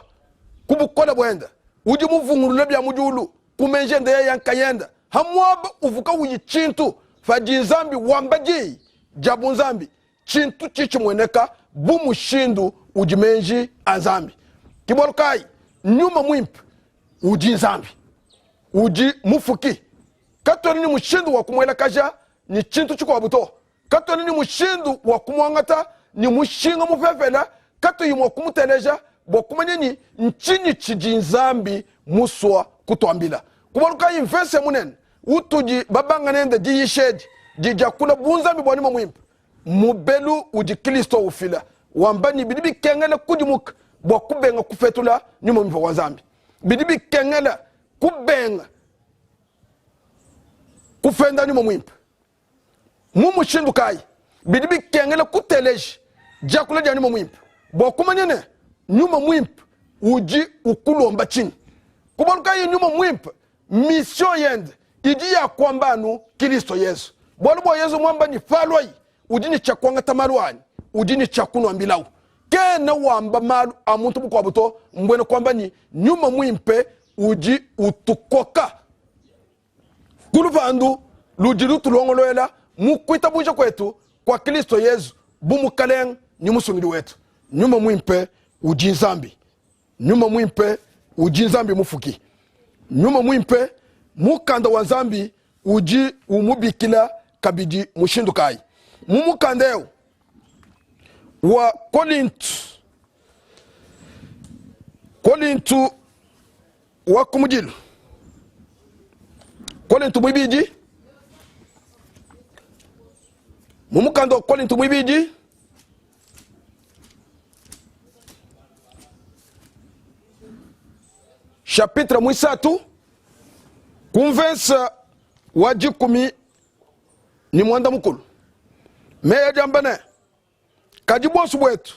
kubukola bwenda uji muvungulule bya mujulu kumenjende ya yankayenda hamwaba uvuka uyi chintu faji nzambi wambaji jabu nzambi chintu chichi mweneka bumushindu uji menji anzambi kibolukai nyuma mwimpe uji nzambi uji mufuki katoni ni mushindu wa kumwela kaja ni chintu chiko wabuto katoni ni mushindu wa kumwangata ni mushinga mufefela kato yimo kumuteleja bokumanyeni nchini chijinzambi muswa kutwambila kubaluka invese munen utuji babanga nende di yisheji jijakula bunzambi bwanima muimpe mubelu uji Kristo ufila wambani bidibi kengele kujimuk bokubenga kufetula nyuma mfa wazambi bidibi kengele kubenga kufenda nyuma muimpe mumu shindu kai bidibi kengele kuteleji jakula nyuma muimpe bokumanyene nyuma muimpe uji ukulomba chini kubaluka yi nyuma muimpe mission yende iji ya kwambanu Kristo Yesu bwalubo Yesu mwamba ni faloi ujini chakwanga tamarwani ujini chakuno ambilau kena wamba malu amuntu kwa buto mbwene kwamba ni nyuma muimpe uji utukoka kuluvandu lujiru tulongoloela mukwita bunja kwetu kwa Kristo Yesu bumukaleng ni musungidi wetu nyuma muimpe uji nzambi nyuma muimpe uji nzambi mufuki nyuma muimpe mukanda wa nzambi uji umubikila kabidi mushindukai mumukandeo wa Korintu wa kumujilu Korintu mwibiji mumukando Korintu mwibiji chapitre mwisatu kumvensa wajikumi ni mwanda mukulu meya jambane kajibosu bwetu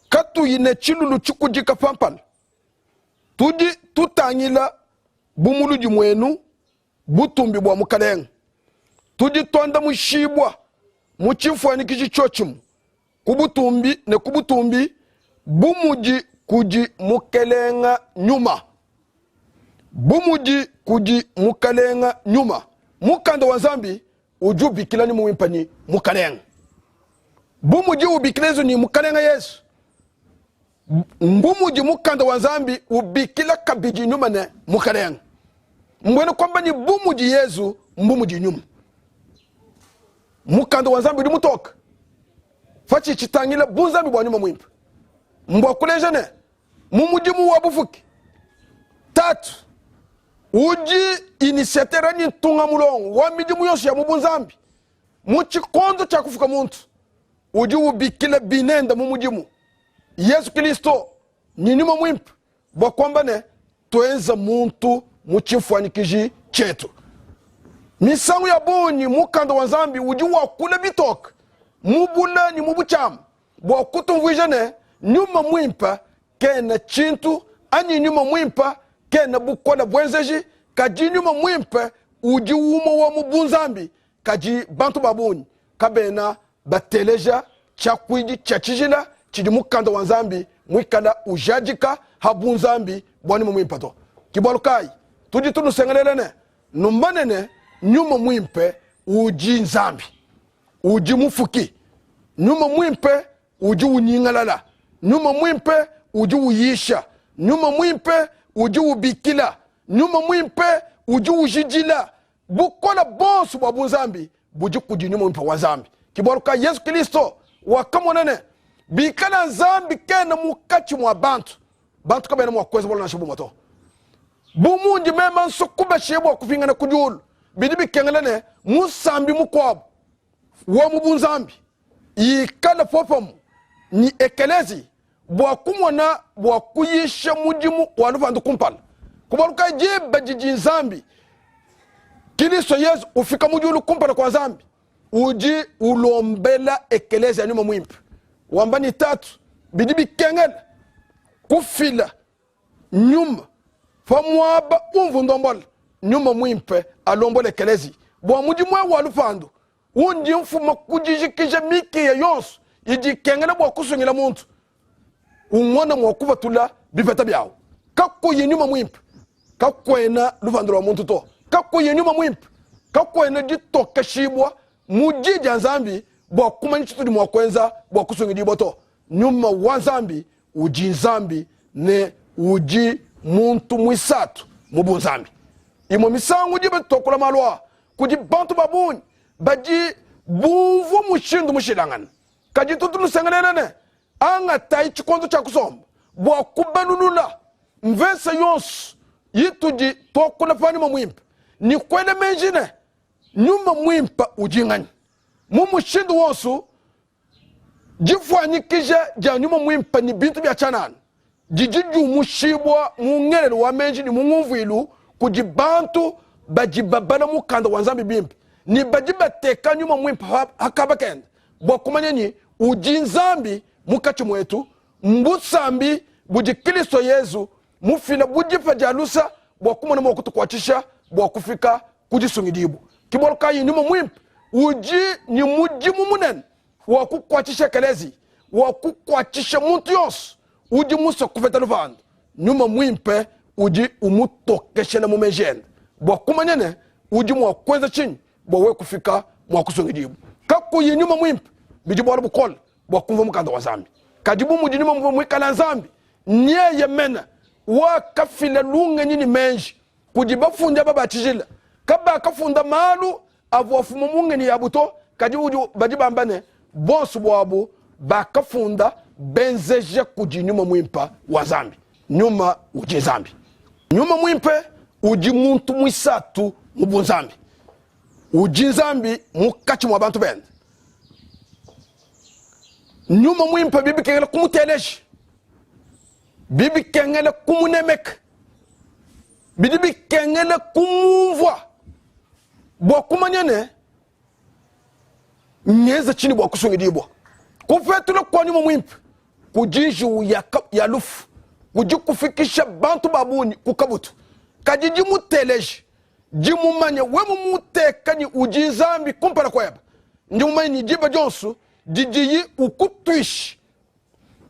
katu yine chilulu chikujika pampal tuji tutangila bumuluji mwenu butumbi bwa mukaleng tuji tonda mushibwa muchifwani kichichochimu kubutumbi bumuji kuji mukelenga nyuma bumuji kuji mukalenga nyuma mukanda wa nzambi ujubikila ni muimpani mukalenga bumuji ubikilezo ni mukalenga Yesu mbumuji mukanda wa nzambi ubikila kabiji nyuma ne mukalenga mbwene kwamba ni bumuji Yesu mbumuji nyuma mukanda wa nzambi limutoka fachi chitangila bunzambi bwa nyuma muimpa mbwa kuleja ne mumuji muwabufuki tatu uji inisiatera ni ntunga mulongo wa miji muyonsi ya mubunzambi muchikondo cha kufuka muntu uji ubikile binenda mumujimu Yesu Kristo ni nyuma muimpa bwa kwamba ne tuenza muntu muchifwanikiji chetu misangu ya bunyi mukanda wa nzambi uji wakule bitoka mubula ni mubuchamu bwa kutumvija ne nyuma muimpa kena chintu ani nyuma muimpa kena bukola bwenzeji kaji nyuma muimpe uji umo wa mubunzambi kaji bantu babuni kabena bateleja chakwiji chachijila chidi mukanda wa nzambi mwikala ujajika habunzambi bwani muimpa to kibalukai tuji tunu sengelelene numbanene nyuma muimpe uji nzambi uji mufuki nyuma muimpe uji unyingalala nyuma muimpe uji uyisha nyuma muimpe uji ubikila nyuma muimpe uji ujijila bukola bonsu bwa bunzambi buji kuji nyuma muimpe wa zambi kibaluka Yesu Kristo wakamonene bikala nzambi kena mukachi mwa bantu kabena mwakweza bola na shibu moto bumunji mema nsukube shibu kufingana kujulu bidibi kengelene musambi mukwabu wa mubunzambi ikala popamu ni ekelezi bwa kumona bwa kuyisha mujimu waluvandu kumpala kubaluka jeba jiji nzambi Kristo Yesu ufika mujulu kumpala kwa zambi uji ulombela ekelezi ya nyuma muimpe wambani tatu bidibi kengele kufila nyuma famwaba umvundombola nyuma muimpe alombola ekelezi bwa mujimu waluvandu unji mfuma kujijikija miki ya yonsu iji kengele bwa kusungila muntu ungona mwakuva tula biveta byao kako yenyuma muimpe kako ena luvandura wa muntu to kako yenyuma muimpe kako ena jitoka shibwa mujija nzambi bwa kumanyi chitudi mwakwenza bwa kusungidi boto nyuma wa nzambi uji nzambi ne uji muntu mwisatu mubu nzambi imo misangu jibe tokula malwa kuji bantu babuni baji buvu mushindu mushilangana kaji tutulu sengelelene anga tai chikondo cha kusomba bwa kubalulula mvesa yonsu yituji tokula fani MUIMPE ni kwele menjine nyuma MUIMPE ujingani mumushindu wonsu jifwanyikije ja nyuma MUIMPE ni bintu bya chanana jijiju mushibwa mungelelo wa menji ni mungumvilu kujibantu bajibabala mukanda wanzambi bimpe ni bajibateka nyuma MUIMPE hakaba kenda bwa kumanyeni ujinzambi mukachi mwetu mbusambi buji Kristo Yesu mufila bujifa jalusa bwa kumana mwakutu kwachisha bwa kufika kujisungidibu kibolo kayi nyuma MUIMPE uji ni muji mumunen wakukwachisha kelezi wakukwachisha muntu yonsu uji musa kufeta luvanda nyuma MUIMPE uji umutokeshele mumejende bwa kumanyene uji mwakweza chini bwa we kufika mwakusungidibu kakuyi nyuma MUIMPE biji bwala bukola bwa kumva mukanda wa zambi kajibu muji nyuma mwikala zambi nye yemena wakafile lunga nyini menji kujiba funja baba chijila kaba kafunda malu avu wafumu munga ni yabuto kajibu bajiba ambane bonsu bwabu bakafunda benzeje kuji nyuma MUIMPE wa zambi nyuma uji zambi nyuma MUIMPE uji muntu mwisatu mubunzambi uji zambi mukachi mwa bantu bende nyuma MUIMPE bibi kengele kumuteleji bibi kengele kumunemek bibi kengele kumuvwa bwa kumanyene nyeza chini bwa kusungidibwa kufetule kwa nyuma MUIMPE kujiju ya lufu kujikufikisha bantu babuni kukabutu kajiji muteleji jimu manye wemu mutekani ujizambi kumpala kwa yaba ndimu manye ni jiba jonsu jijiyi ukutwishi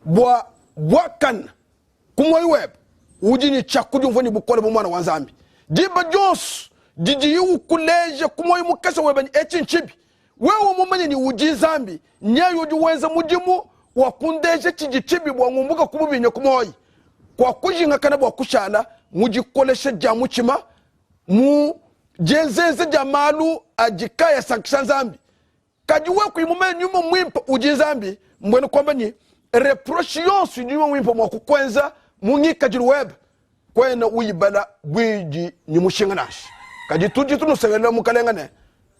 bwa kana kumwa web ujini chakudi mvoni bukole bumwana wanzambi jiba jonsu jijiyi ukuleje kumwa mukasa weba ni echinchibi wewe mumanye ni ujizambi nyayo juwenza mujimu wakundeje chijichibi bwa ngumbuka kumubinyo kumoyi kwa kujinga kana bwa kushala mujikoleshe jamu chima mu jenzeze jamalu ajikaya sankishanzambi kajiwe kuimume nyuma MUIMPE ujizambi mbwene kwamba ni reproche yonsu nyuma MUIMPE mwakukwenza munyika jiruweb kwena uyibala bwiji nyimushinga nashi kajituji tunusengela mukalengane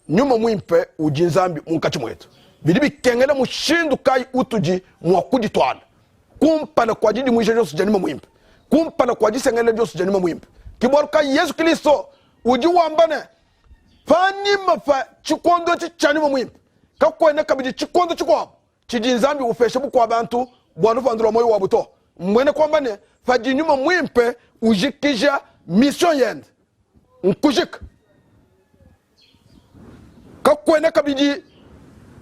nyuma MUIMPE ujizambi munkachi mwetu bidibi kengela mushindu kai utuji mwakujitwala kumpala kwa jidi mwisha josu janima MUIMPE kumpala kwa jisengela josu janima MUIMPE kiboruka Yesu Kristo uji wambane panima fa chikondo chichanima MUIMPE kakwene kabiji chikondo chikwabo chijinzambi ufeshe bukwa bantu bwanu vandula moyo wabuto mwene kwambane fa jinyuma MUIMPE ujikija mission yend nkujika kakwene kabiji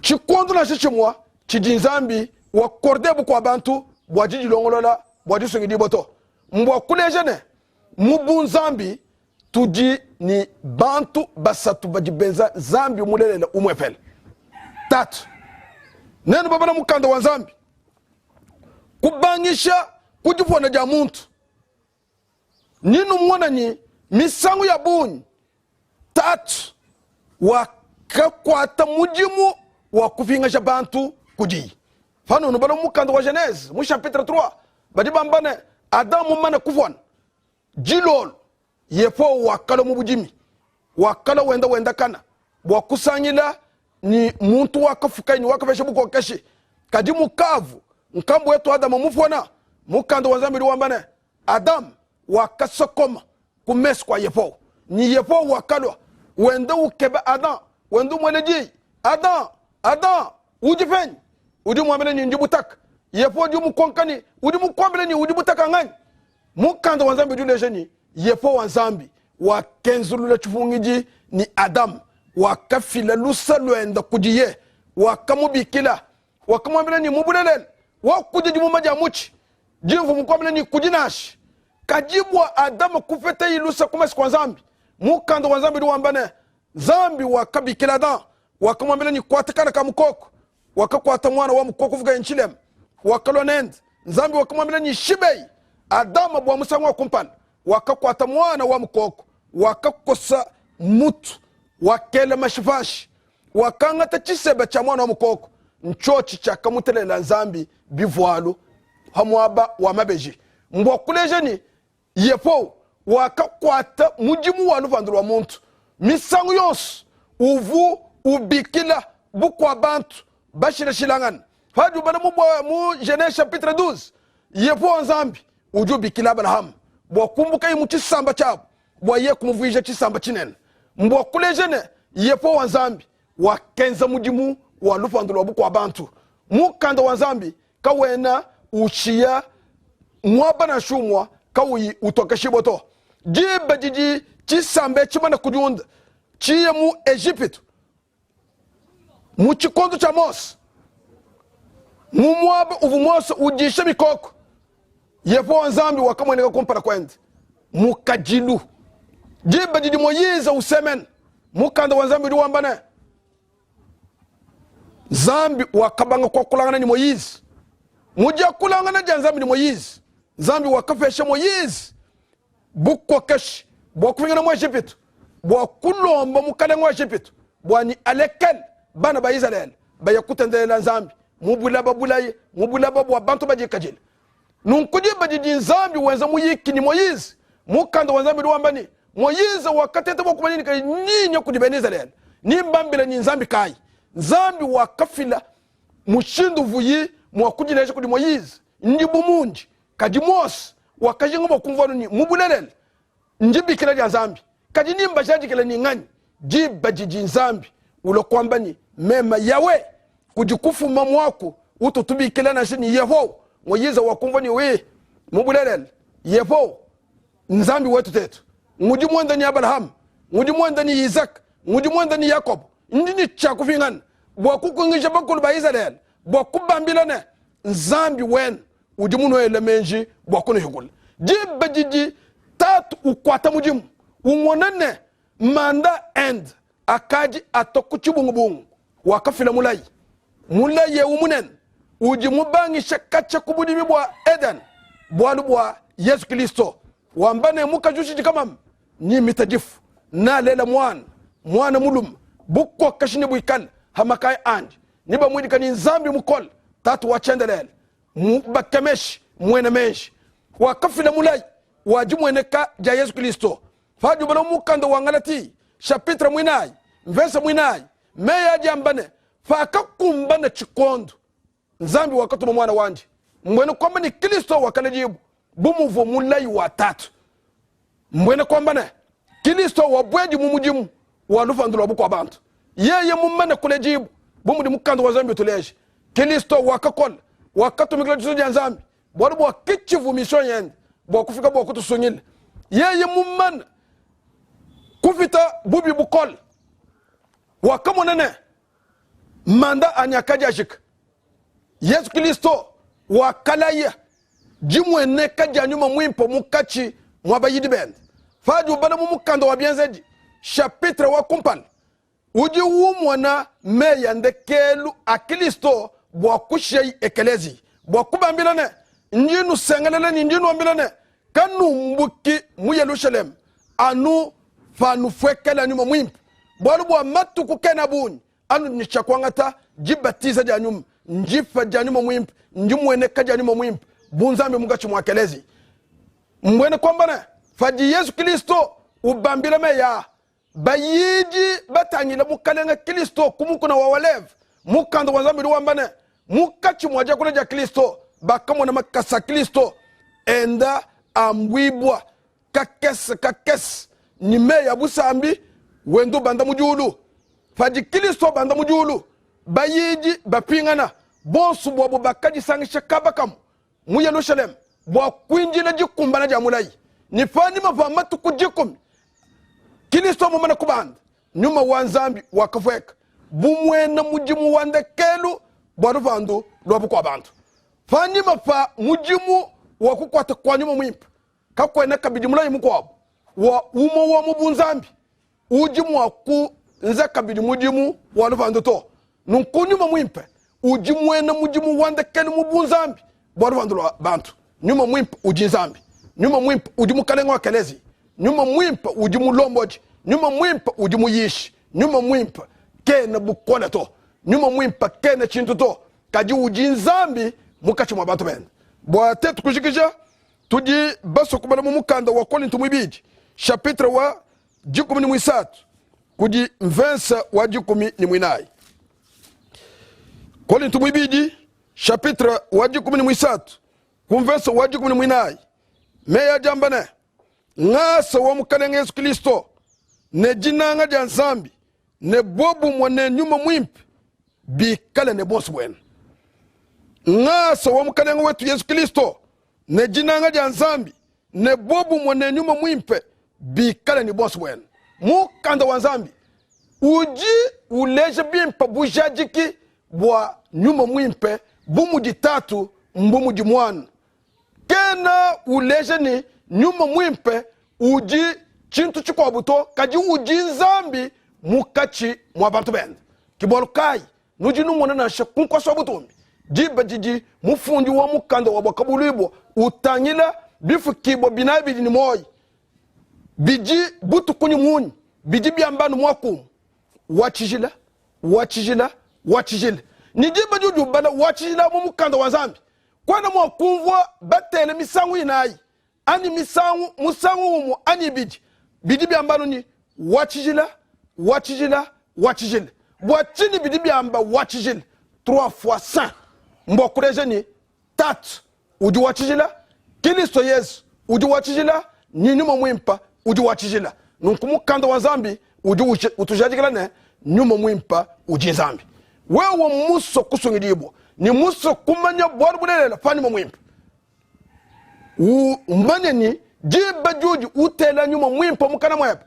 chikondo na chichimwa chijinzambi wakorde bukwa bantu bwajiji longolola bwajisungidi boto mbwa kulejene mubunzambi tuji ni bantu basatu bajibenza zambi umulelela umwepele tatu nenu babana mukanda wa zambi kubangisha kujifona ja muntu ninu mwona ni misangu ya bunyi tatu wakakwata mujimu wa kufingasha bantu kuji fano nubala mukanda wa Genèse mu chapitre 3 badibambane Adamu mana kufwana jilol yefo wakalo mubujimi wakalo wenda kana wakusanyila ni muntu wakafukai ni wakafesha buko kashi kadi mukavu nkambo wetu Adamu mufwana mukando wanzambi wambane Adam wakasokoma kumes kwa yefo ni yefo wakalo wenda ukeba Adam wenda mweleji Adam ujifeni udi mwambele ni njibutak yefo di mukonkani udi mukwambele ni udi butaka ngani mukando wanzambi julejeni yefo wanzambi wakenzulula chufungiji ni Adam wakafila lusa luenda kujiye wakamubikila wakamwambile ni mubulelele wakujiji mumaja muchi jimvu mkwambile ni kujinashi kajibwa Adam kufete ilusa kumesi kwa zambi mukando wanzambi duwambane zambi wakabikila Adam wakamwambile ni kwatikana kamukoko wakakwata mwana wa mukoko fuga nchilem wakalonend zambi wakamwambile ni shibei Adam bwa musangu wa kumpana wakakwata mwana wa mukoko wakakosa mutu wakele mashifashi wakangata chisebe cha mwana wa mukoko nchochi chaka mutelela nzambi bivualu hamwaba wa mabeji mbwa kulejeni yepo wakakwata mujimu walu vandulwa muntu misangu yonsu uvu ubikila bukwa bantu bashira shilangan faju bana mu Genèse chapitre 12 yepo nzambi uju bikila balaham bwa kumbuka yimu chisamba chabo bwa ye kumuvuija chisamba chinene mbwa kulejene yepo wanzambi wakenza mujimu walu vandulwa bukwa bantu mukanda wanzambi kawena uchiya mwaba na shumwa kawuyi utoka shiboto jiba jiji chisambe chimana kujunda chiye mu Egypte mu chikondo cha Mose mu mwaba uvu Mose ujisha mikoko yepo wanzambi wakamweneka kumpara kwende mu kajilu jiba jiji Moyize usemen mukanda wanzambi duwambane zambi wakabanga kwa kulangana ni Moyize mujia kulangana janzambi ni Moyize zambi wakafesha Moyize bukwa kesh bwa kufingana mwa Egypte bwa kulomba mukale mwa Egypte bwa ni alekel bana ba Israel ba yakutendela zambi mubulaba bulaye mubulaba bwa bantu baje kajel nunkuji baje zambi wenza muyiki ni Moyize mukanda wanzambi duwambani Moyize wakatete bwa kumanini kai ninyo kudibeni Israel nimbambila ni zambi kai zambi wakafila mushindu vuyi mwakujileje kudi Moyize ndibu munji kaji Mose wakajinga bakumvano ni mubulelele njibikila ya zambi kaji nimba jajikila ni ngani jiba jiji nzambi ulo kwamba ni mema yawe kujikufu mamwako ututubikila na shini yeho Moyize wakumvani we mubulelele yeho nzambi wetu tetu ngudi mwenda ni Abraham ngudi mwenda ni Isaac ngudi mwenda ni Jacob ndini chakufingana bwakukungisha bakulu ba Israel bwakubambilane nzambi wen ujimu elemenji bwakuno higul jiba jiji tatu ukwata mujimu umwonane manda end akaji atokuchibungu wakafila mulai ye umunen ujimu bangi shakacha kubudi bwa Eden bwalu bwa Yesu Kristo wambane mukajushi jikamam ni mitajifu na lela mwana mulum bukko kashini buikal hamakai andi niba mwidika ni nzambi mukol tatu wachendelele mubakemeshi mwene menshi wakafila mulai wajimweneka ja Yesu Kristo faju bala mukando wangalati chapitre mwinai mvesa mwinai meya jambane fakakumbana chikondo nzambi wakatuma mwana wanje mwene kwamba ni Kristo wakanajibu bumuvo mulai watatu mwene kwamba ne Kristo wabweji mumujimu walufandulwa bukwa bantu yeye mumane kulejibu bumudi mukando wa zambi tuleje Kristo wakakol wakatumikila chisoja nzambi bwadu bwa kichivu mission yende bwa kufika bwa kutusunyile yeye mumane kufita bubi bukol wakamonene manda anyakaja shik Yesu Kristo wakalaya jimwene kaja nyuma MUIMPE mukachi mwabayidi bend faju bana mumukando wa bienzeji chapitre wa kumpal uji umwana meya ndekelu a Kristo bwa kushei ekelezi bwa kubambilane njinu sengelele njinu ambilane kanu mbuki mu Yerusalem anu fanu fwekela nyuma MUIMPE bwalu bwa matu kukena buni anu nishakwangata jibatiza janyuma njifa janyuma MUIMPE njimwene kajanyuma MUIMPE bunzambi mugachi mwakelezi mwene kwambane faji Yesu Kristo ubambila meya bayiji batangila mukalenga Kristo kumukuna wawalev mukando wanzambi wambane mukachi mwaja kuleja Kristo bakamona makasa Kristo enda ambwibwa kakes ni meya busambi wendo banda mujulu faji Kristo banda mujulu bayiji bapingana bonsu bwa bakaji sangisha kabakam mu Yerusalem bwa kwinjila jikumbana jamulai ni fani mavamatu kujikum Kristo mumana kubanda nyuma wanzambi wakafweka bumwena mujimu wandekelu bwaruvandu lwabu kwa bantu fani mafa mujimu wakukwata kwa nyuma MUIMPE kakwena kabidi mulayi mukwabo wa umo wa mubunzambi ujimu waku nza kabidi mujimu waruvandu to nunkuniuma MUIMPE ujimwena mujimu wandekelu mubunzambi bwaruvandu lwa bantu nyuma MUIMPE ujinzambi nyuma MUIMPE ujimu kalenga wakelezi nyuma MUIMPE ujimu lomboji nyuma MUIMPE ujimu yishi nyuma MUIMPE kena bukola to nyuma mwimpa kene chintu to kaji uji nzambi mukachi mwa bantu benda bwa tetu kujikija tuji baso kubala mu mukanda wa Korinto mwibiji chapitre wa 13 kuji verse wa 14 Korinto mwibiji chapitre wa 13 kumverse wa 14 meya jambane ngasa wa mukalenge Yesu Kristo ne jinanga ja nzambi ne bobu mwane nyuma mwimpe bi kale ne boss bwen ngasa wa mukalenge wetu Yesu Kristo ne jinanga ja nzambi ne bobu mwane nyuma mwimpe bi kale ni boss bwen mukanda wa nzambi uji uleje bimpa bujajiki bwa nyuma mwimpe bumu ditatu mbumu dimwana kena uleje ni nyuma mwimpe uji chintu chiko buto kaji uji nzambi mukachi mwa bantu benda kibolo kai nuji numona na shakunko so butumbi jiba jiji mufundi wa mukanda wa bakabulibwa utanyila bifu kibo binabidi ni moyi biji butu kunyu muni biji biambanu mwakum wachijila nijiba juju bala wachijila mu mukanda wa nzambi kwana mwakumvwa batele misangu inayi ani musangu umu ani bidi biambano ni wachijila bwachini bidi biamba wachijila 3 fois 5 mbokureje ni 3 uji wachijila Kristo Yesu uji wachijila nyuma mwimpa uji wachijila nunkumukanda wa nzambi uji utujajikala ne nyuma mwimpa uji nzambi wewe muso kusungidibwa ni muso kumanya bwari bulela fani mwimpa umanye ni jiba juji utela nyuma mwimpa mukana mweba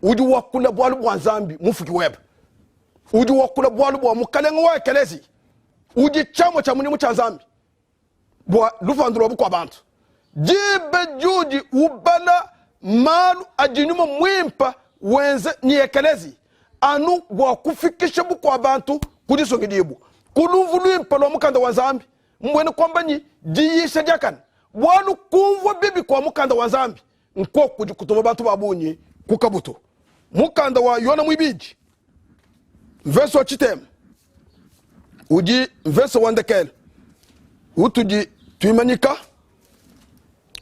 uji wakula bwalu bwa nzambi mufuki weba uji wakula bwalu bwa mukalenga wa kelezi uji chamo cha munimu cha nzambi bwa lufanduro bukwa bantu jiba juji ubala malu ajinyuma mwimpa wenze ni ekelezi anu bwa kufikisha bukwa bantu kudisongidibwa kuluvulu impalo mukanda wa nzambi mbwene kwamba ni jiyisha jakana bwalu kumvwa bibi kwa mukanda wa nzambi nko kujikutoba bantu babunyi kukabuto mukanda wa yona mwibiji verse wa chitem uji verse wa ndekel utuji tuimanika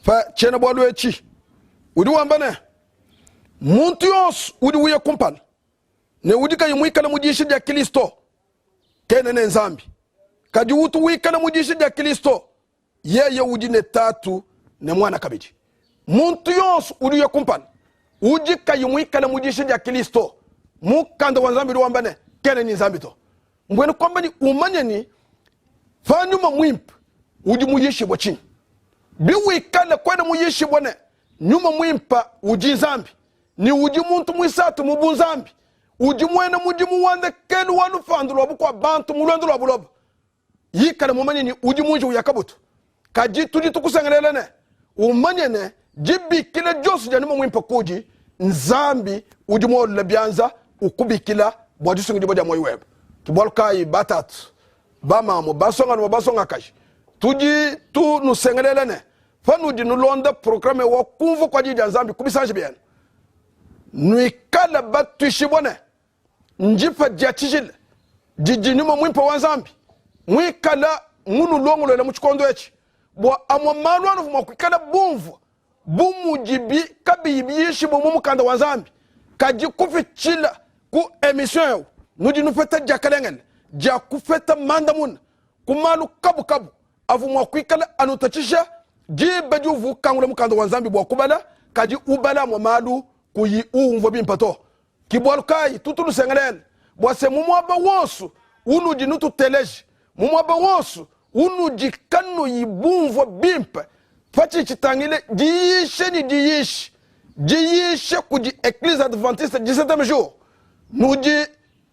fa chena bwalu echi udi wambane muntu yos udi uya kumpal ne udi kayi mwikala mujishi ja Kristo kene ne nzambi kaji utu wikala mujishi ja Kristo yeye uji ne tatu ne mwana kabiji muntu yos udi ya kumpal uji kayi mwikala mujishi ja Kristo mukanda wa nzambi wambane kene ni nzambi to mbwene kwamba ni umanye ni fanyuma mwimp uji mujishi bwa chini bi wikala kwene mujishi bwane nyuma mwimpa uji nzambi ni uji muntu mwisatu mubunzambi uji mwene muji muwande kelu wanu fandulu wabukwa bantu mulwendulu wabulobu yikale mumanye ni uji munji uyakabutu kaji tuji tukusengelelene umanye ne jibi kile josu janima mwimpa kuji nzambi uji mwolu lebyanza ukubikila bwajisungi jiboja mwa iweb kibolkai batatu bamamu basonga kashi tuji tu nusengelelene fanu di nulonda programe wa kumvu kwa jiji nzambi kubisanji bien nuikala batwishibone njifa jachijile jiji nyuma mwimpa wa nzambi mwikala ngunu longulo la mchikondo echi bwa amwa maluanu fuma kwikala bumvu bumu jibi kabi ibiyishi bumu mukanda wa nzambi kaji kufichila ku emission yao nudi nufeta jakalengel ja kufeta mandamun kumalu kabu afu mwa kwikala anutachisha jiba juvu kangule mukanda wa nzambi bwa kubala kaji ubala mwa malu kuyi uumvo bimpato kibwalu kai tutulu sengelele bwase mumwaba wonsu unu jinutu teleji mumwaba wonsu unu jikanu yibumvo bimpa fachi chitangile jiyishe kuji eglise adventiste 17e jour nuji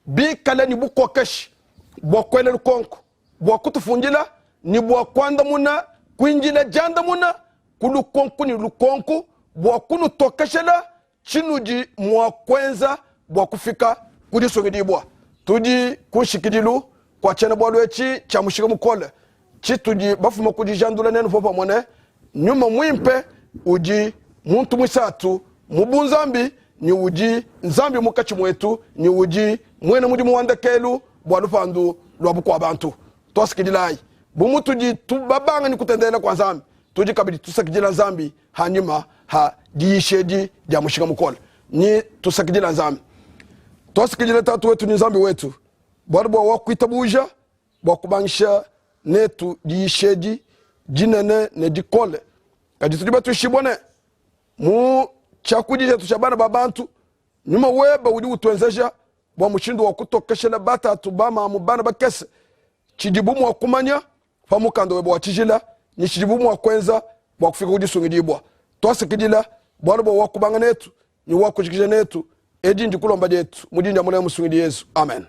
bi kala ni bukokeshi bwa kwele lukonko bwa kutufunjila ni bwa kwanda muna kuinjila janda muna kulukonku ni lukonku bwa kunu tokeshela chinuji mwa kwenza bwa kufika kudi songidibwa tuji kushikidilu kwa chene bwalu echi cha mushika mukole chituji bafuma kudi jandula nenu popa mwane nyuma mwimpe uji muntu mwisatu mubunzambi ni uji nzambi mukachi mwetu ni uji mwene mudi muwandekelu bwanu pandu lwabu kwa bantu twasikijilai bumu tuji tubabanga ni kutendela kwa nzambi tuji kabidi tusakijila nzambi hanyuma ha diishedi dia mushinga mukola ni tusakijila nzambi twasikijila tatu wetu ni nzambi wetu bwanu bwa wakuitabuja bwa kubangisha netu diishedi jinene ne dikole kadi tujiba tushibone mu chakujije tushabana babantu nyuma weba udi utwenzeja bwa mushindu wa kutokeshela batatu bama mubana bakese chidibumu wa kumanya famukando weba wachijila ni chidibumu wa kwenza bwa kufika udisungidibwa twasikidila bwalo bwa wakubanga netu ni wakujikije netu edi ndikulomba jetu mudinja mule musungidi Yesu amen.